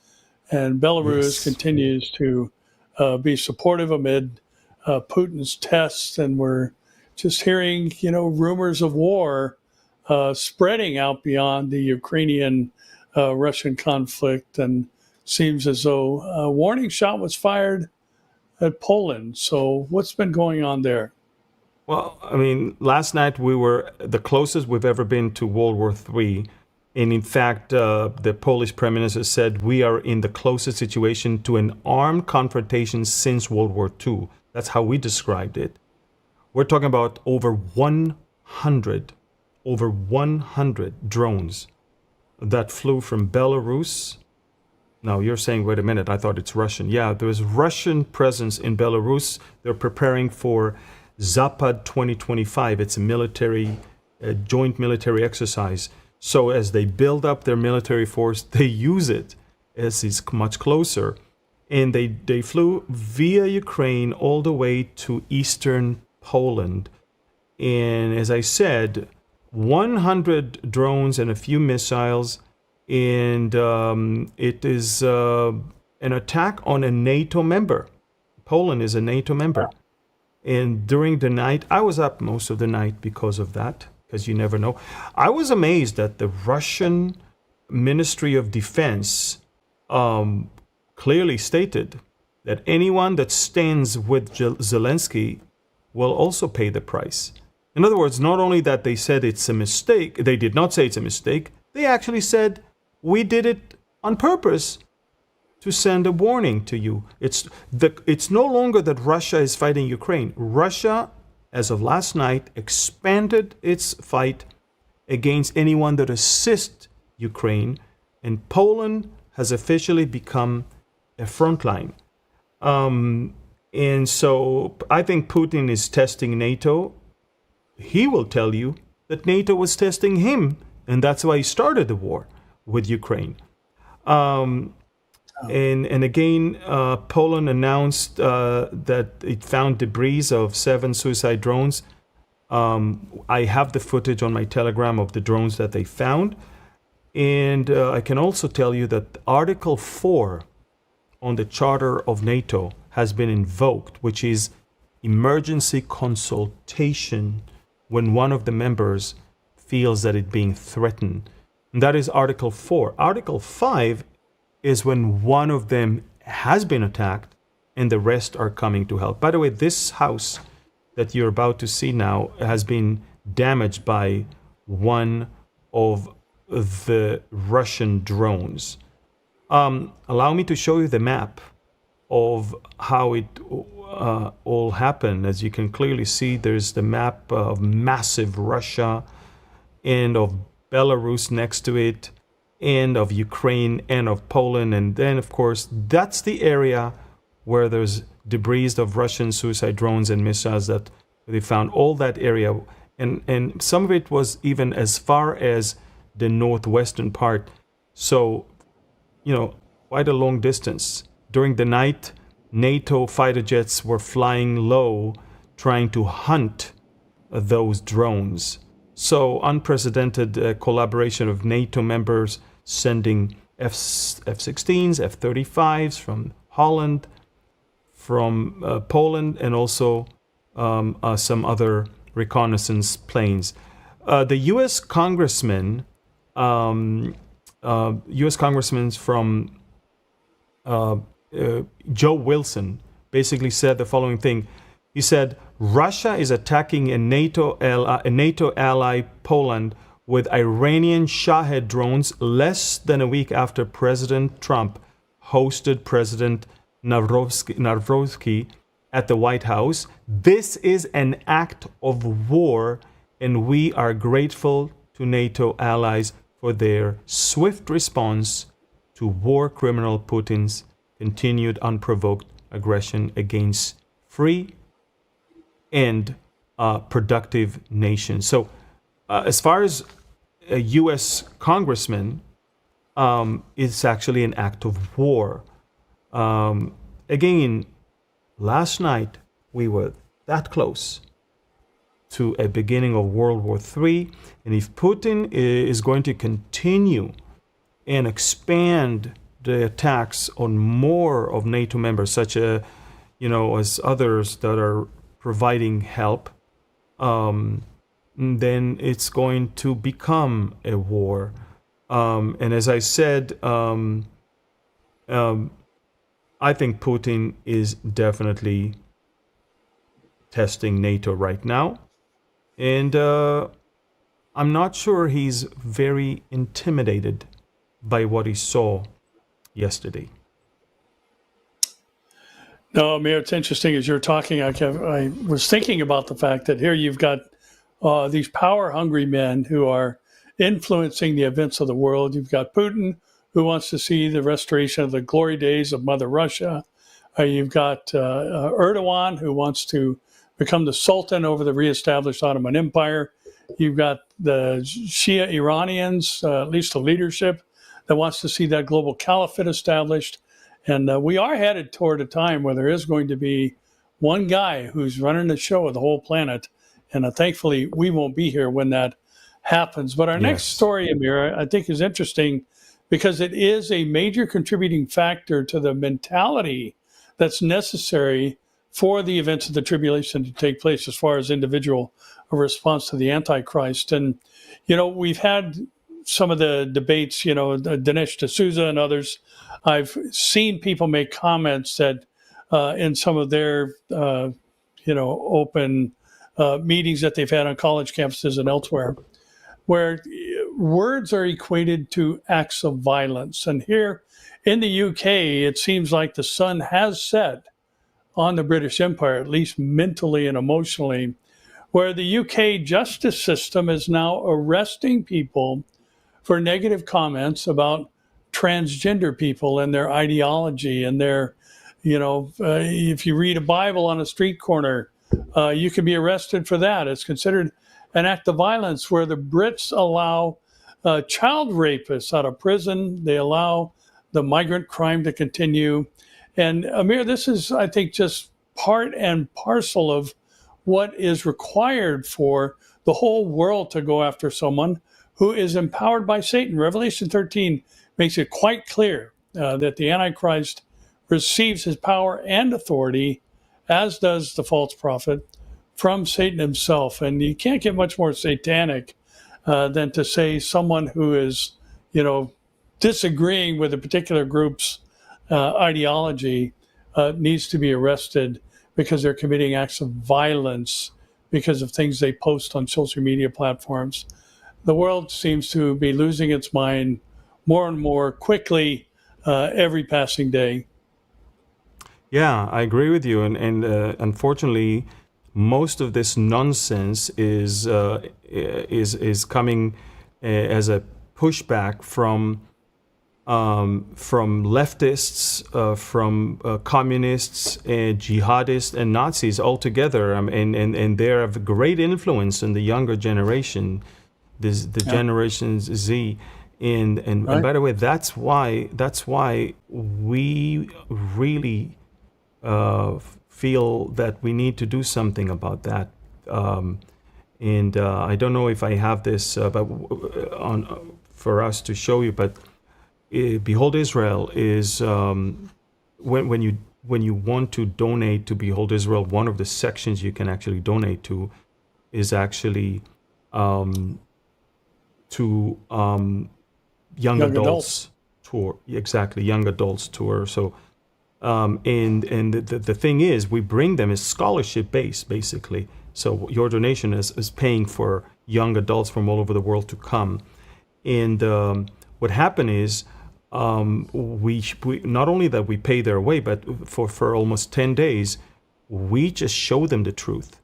A: and Belarus continues to be supportive amid Putin's tests, and we're just hearing, rumors of war spreading out beyond the Ukrainian-Russian conflict, and seems as though a warning shot was fired at Poland. So what's been going on there?
B: Well, I mean, last night we were the closest we've ever been to World War III. And in fact, the Polish Prime Minister said we are in the closest situation to an armed confrontation since World War II. That's how we described it. We're talking about over 100 drones that flew from Belarus. Now, you're saying, wait a minute, I thought it's Russian. Yeah, there was Russian presence in Belarus. They're preparing for Zapad 2025. It's a joint military exercise. So as they build up their military force, they use it as it's much closer. And they flew via Ukraine all the way to eastern Poland. And as I said, 100 drones and a few missiles. And it is an attack on a NATO member. Poland is a NATO member. And during the night, I was up most of the night because of that, because you never know. I was amazed that the Russian Ministry of Defense clearly stated that anyone that stands with Zelensky will also pay the price. In other words, not only that they said it's a mistake, they did not say it's a mistake, they actually said, we did it on purpose to send a warning to you. It's no longer that Russia is fighting Ukraine. Russia, as of last night, expanded its fight against anyone that assists Ukraine, and Poland has officially become a front line. And so I think Putin is testing NATO. He will tell you that NATO was testing him, and that's why he started the war with Ukraine. And again, Poland announced that it found debris of 7 suicide drones. I have the footage on my Telegram of the drones that they found. And I can also tell you that Article 4 on the Charter of NATO has been invoked, which is emergency consultation when one of the members feels that it's being threatened. And that is Article 4. Article 5 is when one of them has been attacked and the rest are coming to help. By the way, this house that you're about to see now has been damaged by one of the Russian drones. Allow me to show you the map of how it all happened. As you can clearly see, there's the map of massive Russia and of Belarus next to it, and of Ukraine and of Poland. And then, of course, that's the area where there's debris of Russian suicide drones and missiles that they found, all that area. And some of it was even as far as the northwestern part. So quite a long distance. During the night, NATO fighter jets were flying low, trying to hunt those drones. So unprecedented collaboration of NATO members sending F-16s, F-35s from Holland, from Poland, and also some other reconnaissance planes. The U.S. congressman, U.S. congressman from Joe Wilson, basically said the following thing. He said, Russia is attacking a NATO ally, Poland, with Iranian Shahed drones less than a week after President Trump hosted President Narowski at the White House. This is an act of war, and we are grateful to NATO allies for their swift response to war criminal Putin's continued unprovoked aggression against free and productive nations. So as far as a U.S. congressman, it's actually an act of war. Again, last night we were that close to a beginning of World War III. And if Putin is going to continue and expand the attacks on more of NATO members, such as, as others that are providing help, then it's going to become a war. And as I said, I think Putin is definitely testing NATO right now. And I'm not sure he's very intimidated by what he saw yesterday.
A: No, Amir, it's interesting as you're talking. I was thinking about the fact that here you've got these power-hungry men who are influencing the events of the world. You've got Putin, who wants to see the restoration of the glory days of Mother Russia. You've got Erdogan, who wants to become the Sultan over the reestablished Ottoman Empire. You've got the Shia Iranians, at least the leadership, that wants to see that global caliphate established. And we are headed toward a time where there is going to be one guy who's running the show of the whole planet. And thankfully, we won't be here when that happens. But our next story, Amir, I think is interesting because it is a major contributing factor to the mentality that's necessary for the events of the tribulation to take place as far as individual response to the Antichrist. And, we've had some of the debates, Dinesh D'Souza and others. I've seen people make comments that in some of their, open meetings that they've had on college campuses and elsewhere, where words are equated to acts of violence. And here in the UK, it seems like the sun has set on the British Empire, at least mentally and emotionally, where the UK justice system is now arresting people for negative comments about transgender people and their ideology and their, if you read a Bible on a street corner, you can be arrested for that. It's considered an act of violence, where the Brits allow child rapists out of prison. They allow the migrant crime to continue. And Amir, this is, I think, just part and parcel of what is required for the whole world to go after someone who is empowered by Satan. Revelation 13 makes it quite clear that the Antichrist receives his power and authority, as does the false prophet, from Satan himself. And you can't get much more satanic than to say someone who is, disagreeing with a particular group's ideology needs to be arrested because they're committing acts of violence because of things they post on social media platforms. The world seems to be losing its mind more and more quickly every passing day.
B: Yeah, I agree with you. And unfortunately, most of this nonsense is coming as a pushback from leftists, from communists, jihadists, and Nazis altogether. And they're of great influence in the younger generation, the Generation Z. And
A: Right.
B: by the way, that's why we really feel that we need to do something about that. And I don't know if I have this, but on for us to show you. But Behold Israel is when you want to donate to Behold Israel, one of the sections you can actually donate to is actually to young
A: Young
B: adults
A: adults.
B: tour. Exactly, young adults tour. So and the thing is, we bring them as scholarship based, basically. So your donation is paying for young adults from all over the world to come. And what happened is, we not only that we pay their way, but for almost 10 days, we just show them the truth.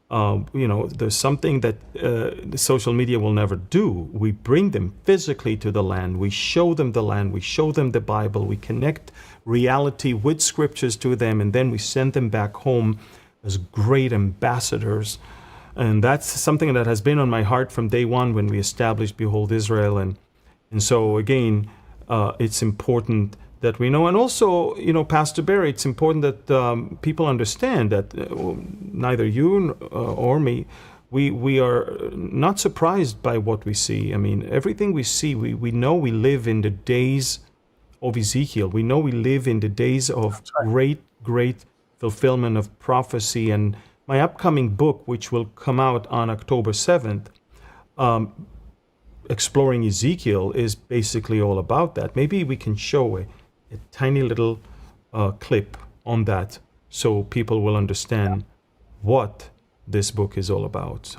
B: There's something that the social media will never do. We bring them physically to the land. We show them the land. We show them the Bible. We connect reality with scriptures to them, and then we send them back home as great ambassadors. And that's something that has been on my heart from day one when we established Behold Israel. And so again, it's important that we know. And also, Pastor Barry, it's important that people understand that neither you or me, we are not surprised by what we see. I mean, everything we see, we know we live in the days of Ezekiel. We know we live in the days of great, great fulfillment of prophecy. And my upcoming book, which will come out on October 7th, Exploring Ezekiel, is basically all about that. Maybe we can show a tiny little clip on that so people will understand what this book is all about.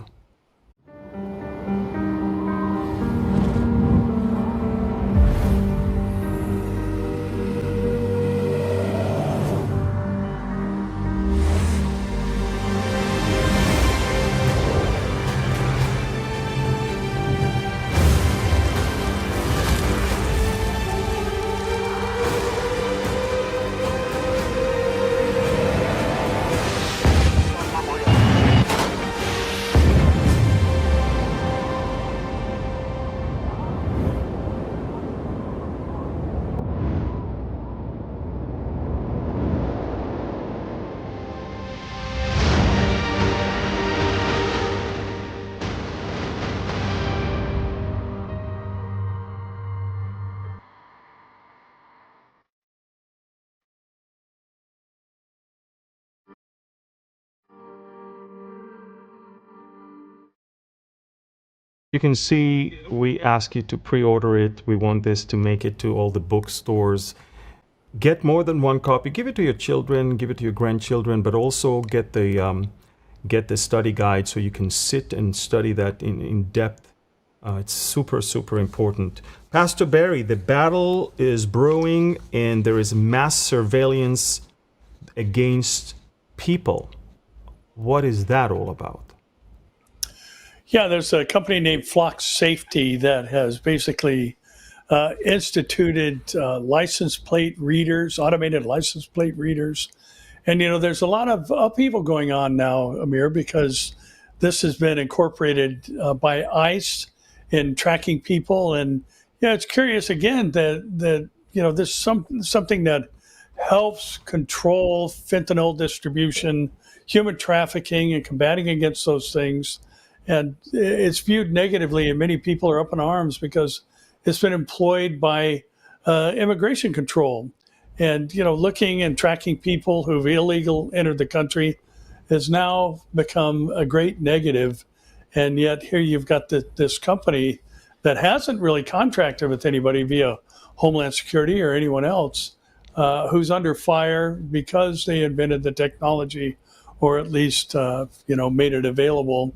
B: You can see we ask you to pre-order it. We want this to make it to all the bookstores. Get more than one copy. Give it to your children, give it to your grandchildren, but also get the study guide so you can sit and study that in depth. It's super, super important. Pastor Barry, the battle is brewing and there is mass surveillance against people. What is that all about?
A: Yeah, there's a company named Flock Safety that has basically instituted license plate readers, automated license plate readers. And, there's a lot of upheaval going on now, Amir, because this has been incorporated by ICE in tracking people. And, it's curious again that there's something that helps control fentanyl distribution, human trafficking, and combating against those things. And it's viewed negatively, and many people are up in arms because it's been employed by immigration control. And, looking and tracking people who've illegally entered the country has now become a great negative. And yet here you've got this company that hasn't really contracted with anybody via Homeland Security or anyone else who's under fire because they invented the technology, or at least, made it available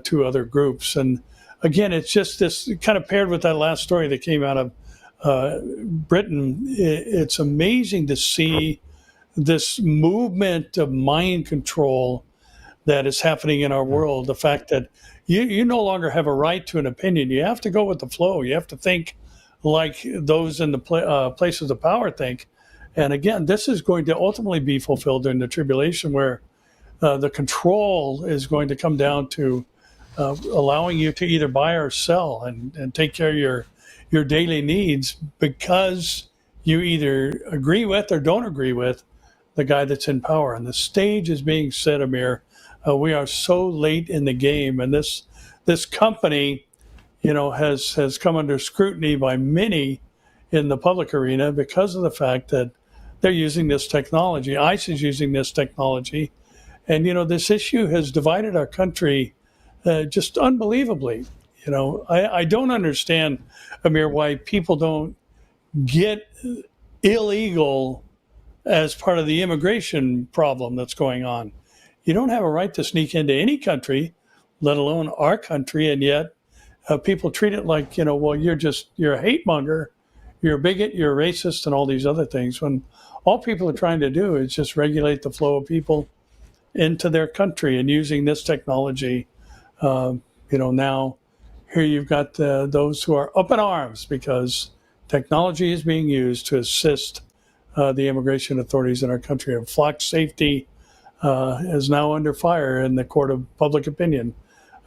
A: to other groups. And again, it's just this kind of paired with that last story that came out of Britain. It's amazing to see this movement of mind control that is happening in our world. The fact that you no longer have a right to an opinion. You have to go with the flow. You have to think like those in the places of power think. And again, this is going to ultimately be fulfilled in the tribulation, where the control is going to come down to allowing you to either buy or sell and take care of your daily needs because you either agree with or don't agree with the guy that's in power. And the stage is being set, Amir. We are so late in the game, and this company, has come under scrutiny by many in the public arena because of the fact that they're using this technology. ICE is using this technology, and this issue has divided our country just unbelievably. I don't understand, Amir, why people don't get illegal as part of the immigration problem that's going on. You don't have a right to sneak into any country, let alone our country, and yet people treat it like, well, you're a hate monger, you're a bigot, you're a racist, and all these other things, when all people are trying to do is just regulate the flow of people into their country. And using this technology, now here you've got those who are up in arms because technology is being used to assist the immigration authorities in our country. And flock safety is now under fire in the court of public opinion,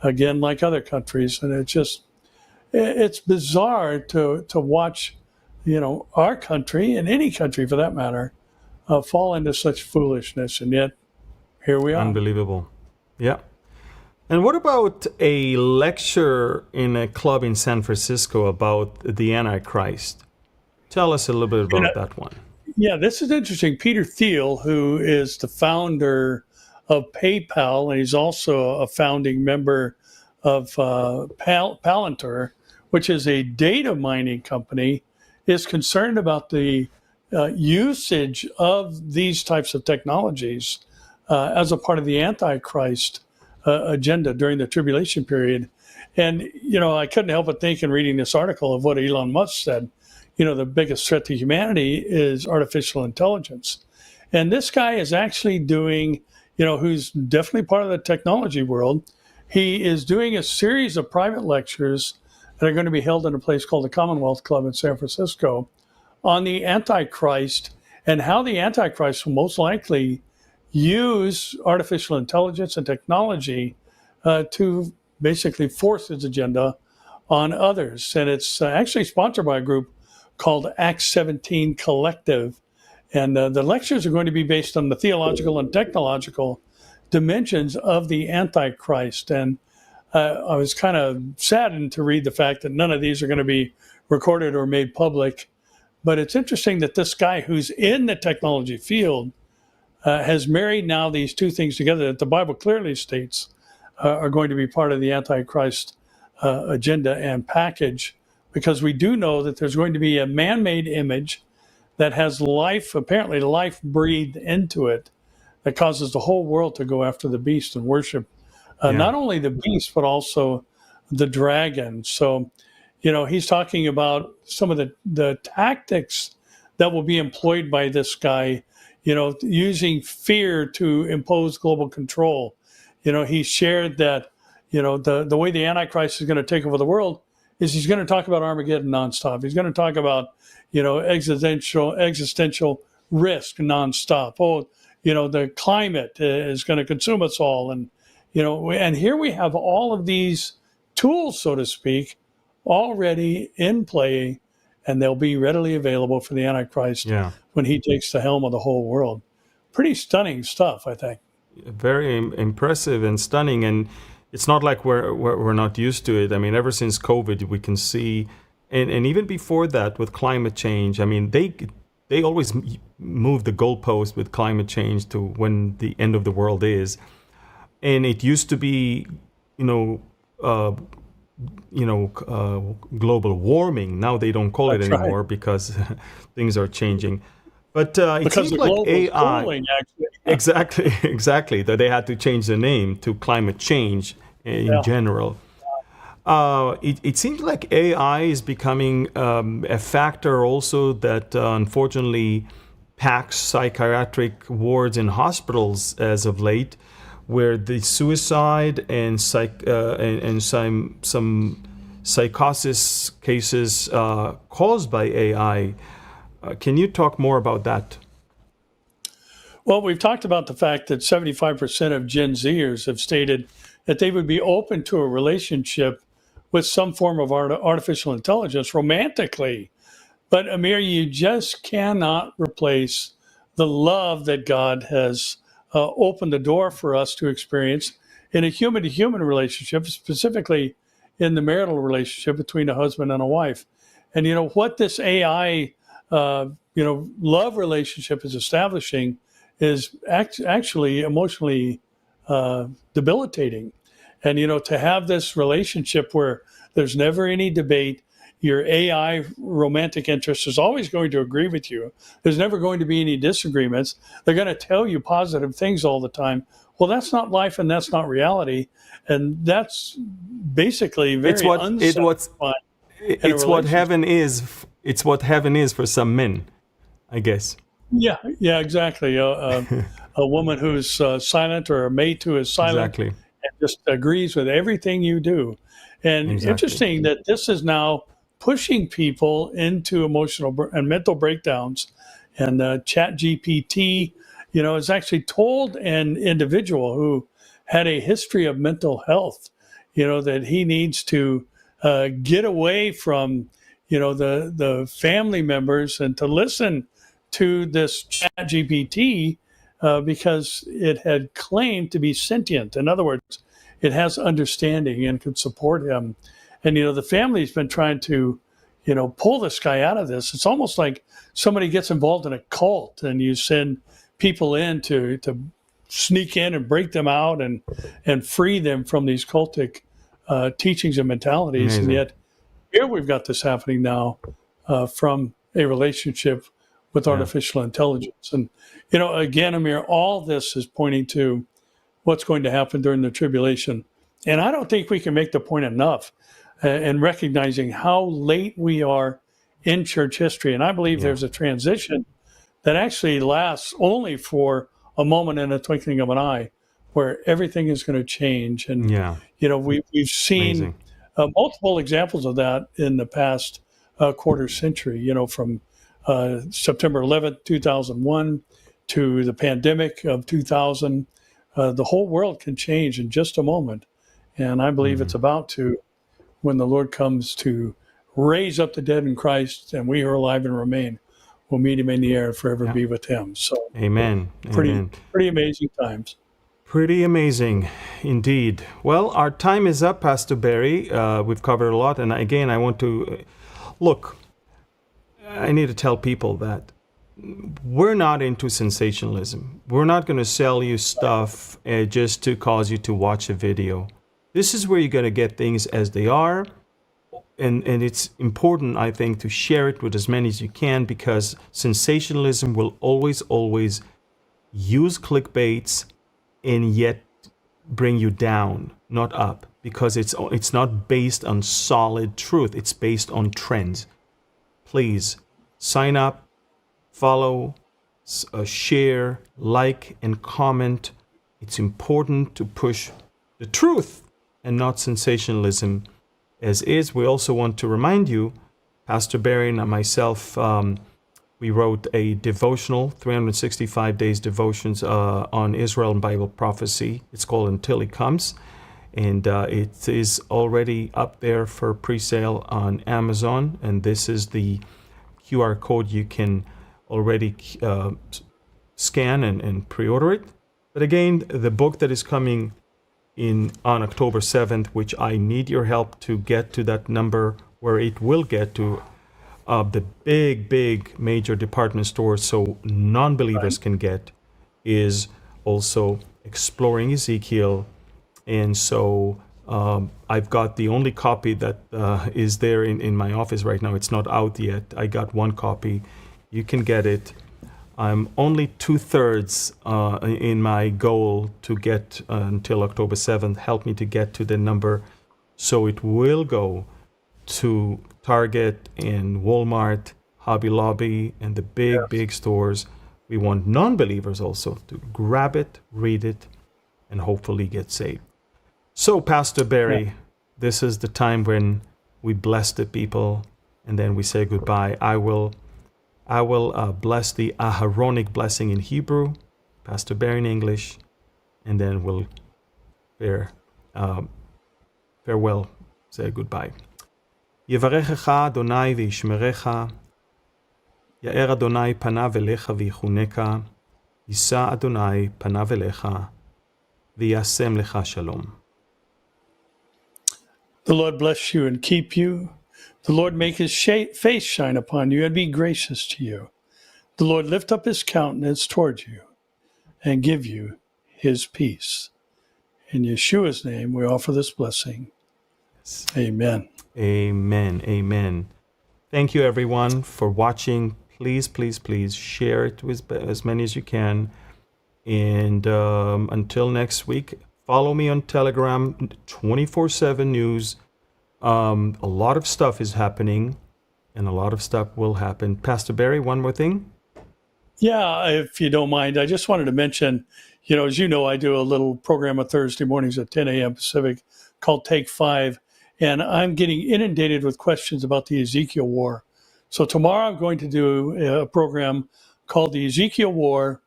A: again, like other countries. And it's bizarre to watch, our country, and any country for that matter, fall into such foolishness. And yet, here we are.
B: Unbelievable. Yeah. And what about a lecture in a club in San Francisco about the Antichrist? Tell us a little bit about that one.
A: Yeah, this is interesting. Peter Thiel, who is the founder of PayPal, and he's also a founding member of Palantir, which is a data mining company, is concerned about the usage of these types of technologies as a part of the Antichrist agenda during the tribulation period. And, I couldn't help but think in reading this article of what Elon Musk said. The biggest threat to humanity is artificial intelligence. And this guy is actually doing, who's definitely part of the technology world. He is doing a series of private lectures that are going to be held in a place called the Commonwealth Club in San Francisco on the Antichrist and how the Antichrist will most likely use artificial intelligence and technology to basically force its agenda on others. And it's actually sponsored by a group called Acts 17 Collective. And the lectures are going to be based on the theological and technological dimensions of the Antichrist. And I was kind of saddened to read the fact that none of these are going to be recorded or made public. But it's interesting that this guy who's in the technology field has married now these two things together that the Bible clearly states are going to be part of the Antichrist agenda and package, because we do know that there's going to be a man-made image that has life, apparently life breathed into it, that causes the whole world to go after the beast and worship not only the beast, but also the dragon. So, he's talking about some of the tactics that will be employed by this guy, using fear to impose global control. He shared that, the way the Antichrist is going to take over the world is he's going to talk about Armageddon nonstop. He's going to talk about, existential risk nonstop. Oh, the climate is going to consume us all. And, and here we have all of these tools, so to speak, already in play, and they'll be readily available for the Antichrist when he takes the helm of the whole world. Pretty stunning stuff, I think.
B: Very impressive and stunning. And it's not like we're not used to it. I mean, ever since COVID, we can see, and even before that with climate change, I mean, they always move the goalpost with climate change to when the end of the world is. And it used to be, global warming. Now they don't call it anymore because things are changing. But it seems like AI. Cooling, exactly. That they had to change the name to climate change in general. It seems like AI is becoming a factor also that unfortunately packs psychiatric wards in hospitals as of late, where the suicide and some psychosis cases caused by AI. Can you talk more about that?
A: Well, we've talked about the fact that 75% of Gen Zers have stated that they would be open to a relationship with some form of artificial intelligence romantically. But Amir, you just cannot replace the love that God has opened the door for us to experience in a human-to-human relationship, specifically in the marital relationship between a husband and a wife. And what this AI, love relationship is establishing is actually emotionally debilitating. And to have this relationship where there's never any debate, your AI romantic interest is always going to agree with you. There's never going to be any disagreements. They're going to tell you positive things all the time. Well, that's not life, and that's not reality, and that's basically very unsatisfying.
B: It's what heaven is. It's what heaven is for some men, I guess.
A: Yeah, exactly. A woman who's silent, or a mate who is silent,
B: Exactly.
A: and just agrees with everything you do. And interesting that this is now pushing people into emotional and mental breakdowns. And Chat GPT, has actually told an individual who had a history of mental health, that he needs to get away from, the family members and to listen to this Chat GPT because it had claimed to be sentient. In other words, it has understanding and could support him. And, the family's been trying to, pull this guy out of this. It's almost like somebody gets involved in a cult and you send people in to sneak in and break them out and free them from these cultic teachings and mentalities.
B: Amazing.
A: And yet here we've got this happening now from a relationship with artificial intelligence. And, again, Amir, all this is pointing to what's going to happen during the tribulation. And I don't think we can make the point enough in recognizing how late we are in church history. And I believe there's a transition that actually lasts only for a moment and a twinkling of an eye, where everything is going to change. And, we've seen multiple examples of that in the past quarter century, from September 11th, 2001 to the pandemic of 2000. The whole world can change in just a moment. And I believe it's about to, when the Lord comes to raise up the dead in Christ and we who are alive and remain will meet him in the air and forever be with him. So,
B: Amen.
A: Pretty amazing times.
B: Pretty amazing indeed. Well, our time is up, Pastor Barry. We've covered a lot. And again, I want to look, I need to tell people that we're not into sensationalism. We're not going to sell you stuff just to cause you to watch a video. This is where you're going to get things as they are. And it's important, I think, to share it with as many as you can, because sensationalism will always use clickbaits and yet bring you down, not up, because it's not based on solid truth. It's based on trends. Please sign up, follow, share, like, and comment. It's important to push the truth and not sensationalism as is. We also want to remind you, Pastor Barry and myself, we wrote a devotional, 365 days devotions on Israel and Bible prophecy. It's called Until He Comes. And it is already up there for pre-sale on Amazon. And this is the QR code you can already scan and pre-order it. But again, the book that is coming on October 7th, which I need your help to get to that number where it will get to the big major department stores so non-believers can get, is also Exploring Ezekiel. And so I've got the only copy that is there in my office right now. It's not out yet. I got one copy. You can get it. I'm only 2/3 in my goal to get until October 7th. Help me to get to the number so it will go to Target and Walmart, Hobby Lobby, and the big stores. We want non-believers also to grab it, read it, and hopefully get saved. So, Pastor Barry, this is the time when we bless the people and then we say goodbye. I will bless the Aharonic blessing in Hebrew, Pastor Barry in English, and then we'll farewell Say goodbye. יברכך אדוני וישמרך, יאר אדוני פניו אליך ויחונך, יישא אדוני פניו אליך, וישם לך שלום.
A: The Lord bless you and keep you. The Lord make his face shine upon you and be gracious to you. The Lord lift up his countenance towards you and give you his peace. In Yeshua's name, we offer this blessing. Amen.
B: Amen. Amen. Thank you, everyone, for watching. Please, please, please share it with as many as you can. And until next week, follow me on Telegram, 24/7 news. A lot of stuff is happening, and a lot of stuff will happen. Pastor Barry, one more thing.
A: Yeah, if you don't mind, I just wanted to mention, as you know, I do a little program on Thursday mornings at 10 a.m. Pacific called Take 5, and I'm getting inundated with questions about the Ezekiel War. So tomorrow I'm going to do a program called the Ezekiel War,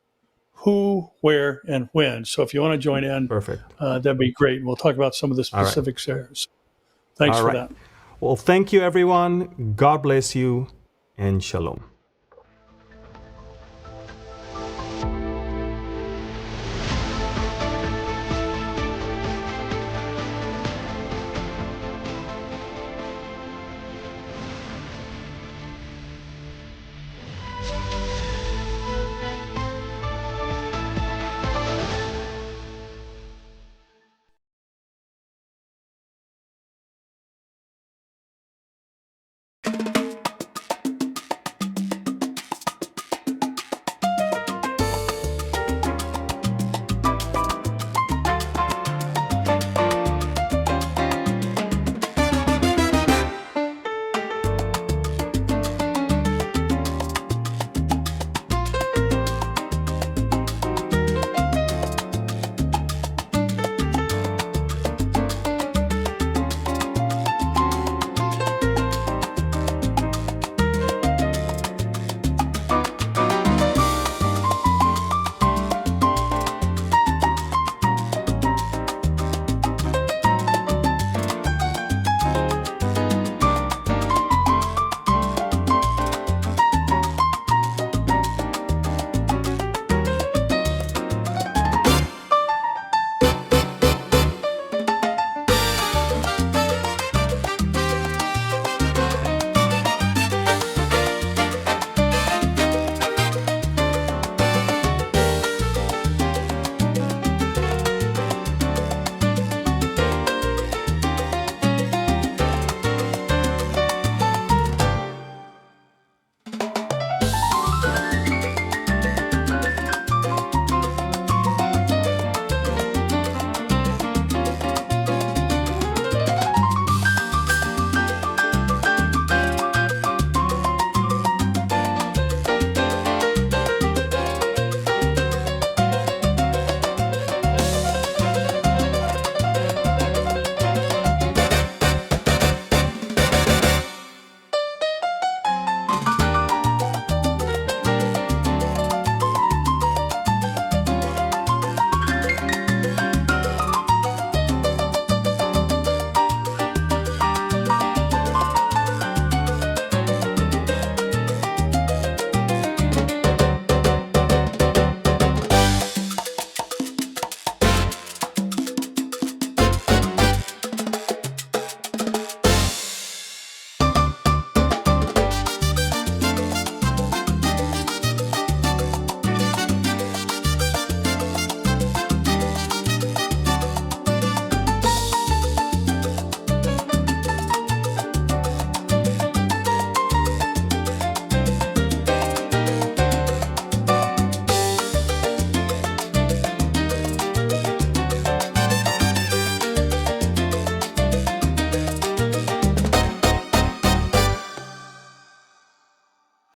A: Who, Where, and When. So if you want to join in,
B: Perfect.
A: That'd be great. We'll talk about some of the specifics there. So thanks
B: All
A: for
B: right.
A: that.
B: Well, thank you, everyone. God bless you, and shalom.